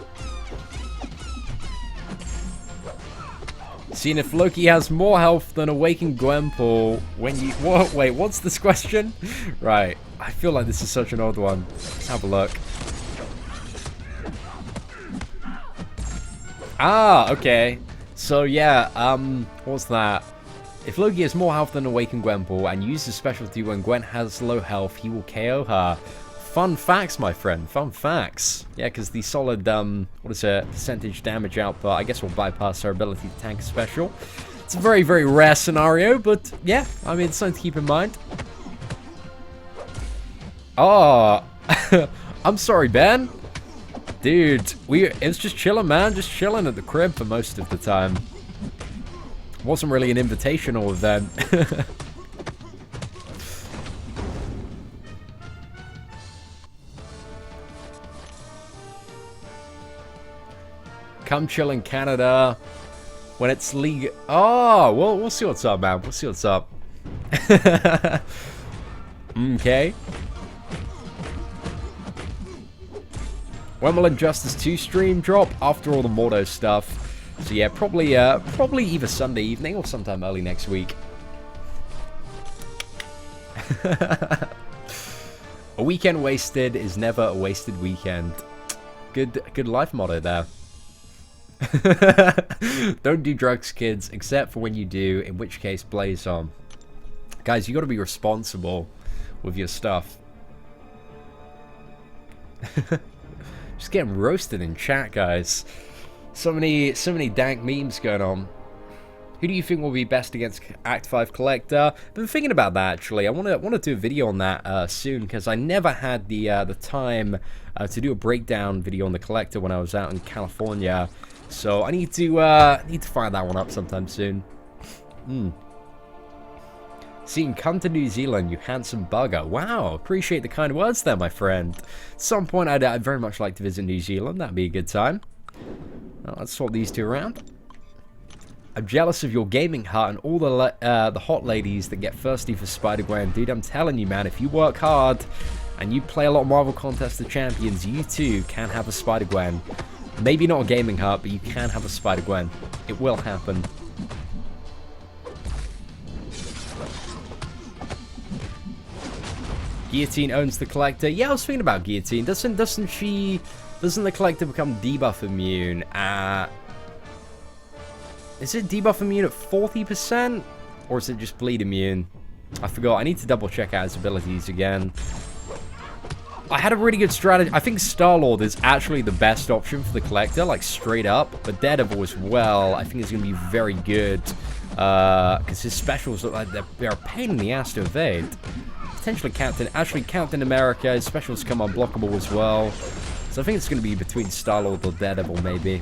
Seeing if Loki has more health than Awakened Gwenpool when you... What? Wait, what's this question? Right. I feel like this is such an old one. Let's have a look. Ah, okay. So, yeah, what's that? If Loki has more health than Awakened Gwenpool and uses specialty when Gwen has low health, he will KO her. Fun facts, my friend. Fun facts. Yeah, because the solid, what is it, percentage damage output, I guess will bypass her ability to tank a special. It's a very, very rare scenario, but yeah, I mean, it's something to keep in mind. Oh, I'm sorry, Ben. Dude, it was just chilling, man. Just chilling at the crib for most of the time. Wasn't really an invitational event. Come chill in Canada when it's legal. Oh, well, we'll see what's up, man. We'll see what's up. Okay. When will Injustice 2 stream drop? After all the Mordo stuff. So yeah, probably either Sunday evening or sometime early next week. A weekend wasted is never a wasted weekend. Good life motto there. Don't do drugs, kids, except for when you do, in which case blaze on. Guys, you got to be responsible with your stuff. Just getting roasted in chat, guys. So many dank memes going on. Who do you think will be best against Act 5 Collector? I've been thinking about that, actually. I want to do a video on that soon, because I never had the time to do a breakdown video on the Collector when I was out in California. So I need to fire that one up sometime soon. Seeing come to New Zealand, you handsome bugger. Wow, appreciate the kind words there, my friend. At some point, I'd very much like to visit New Zealand. That'd be a good time. Well, let's swap these two around. I'm jealous of your gaming hut and all the hot ladies that get thirsty for Spider-Gwen. Dude, I'm telling you, man, if you work hard, and you play a lot of Marvel Contest of Champions, you too can have a Spider-Gwen. Maybe not a gaming hut, but you can have a Spider-Gwen. It will happen. Guillotine owns the Collector. Yeah, I was thinking about Guillotine. Doesn't the Collector become debuff immune at... Is it debuff immune at 40%? Or is it just bleed immune? I forgot. I need to double check out his abilities again. I had a really good strategy. I think Star-Lord is actually the best option for the Collector, like straight up. But Daredevil as well, I think is going to be very good. Because his specials look like they're a pain in the ass to evade. Potentially Captain America, his specials come unblockable as well. So I think it's going to be between Star-Lord or Daredevil, maybe.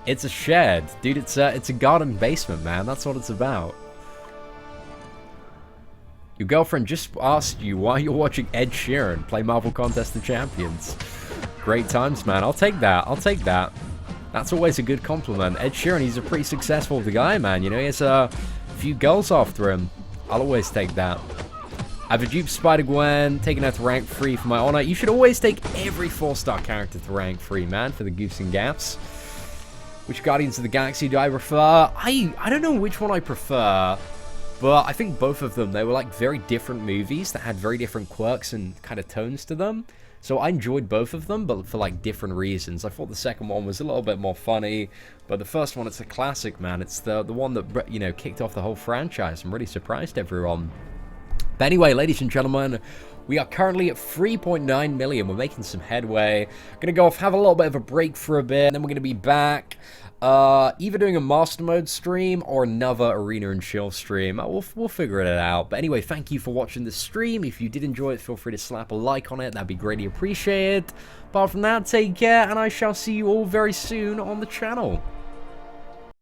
It's a shed. Dude, it's a garden basement, man. That's what it's about. Your girlfriend just asked you why you're watching Ed Sheeran play Marvel Contest of Champions. Great times, man. I'll take that. I'll take that. That's always a good compliment. Ed Sheeran, he's a pretty successful guy, man. You know, he has a few girls after him. I'll always take that. I've a dupe Spider-Gwen, taking her to rank 3 for my honor. You should always take every 4-star character to rank 3, man, for the goofs and gaps. Which Guardians of the Galaxy do I prefer? I don't know which one I prefer. But I think both of them, they were like very different movies that had very different quirks and kind of tones to them. So I enjoyed both of them, but for like different reasons. I thought the second one was a little bit more funny, but the first one, it's a classic, man. It's the one that, you know, kicked off the whole franchise and really surprised everyone. But anyway, ladies and gentlemen, we are currently at 3.9 million. We're making some headway. Gonna go off, have a little bit of a break for a bit, and then we're gonna be back. Either doing a Master Mode stream or another Arena and Chill stream. We'll figure it out. But anyway, thank you for watching the stream. If you did enjoy it, feel free to slap a like on it. That'd be greatly appreciated. Apart from that, take care, and I shall see you all very soon on the channel.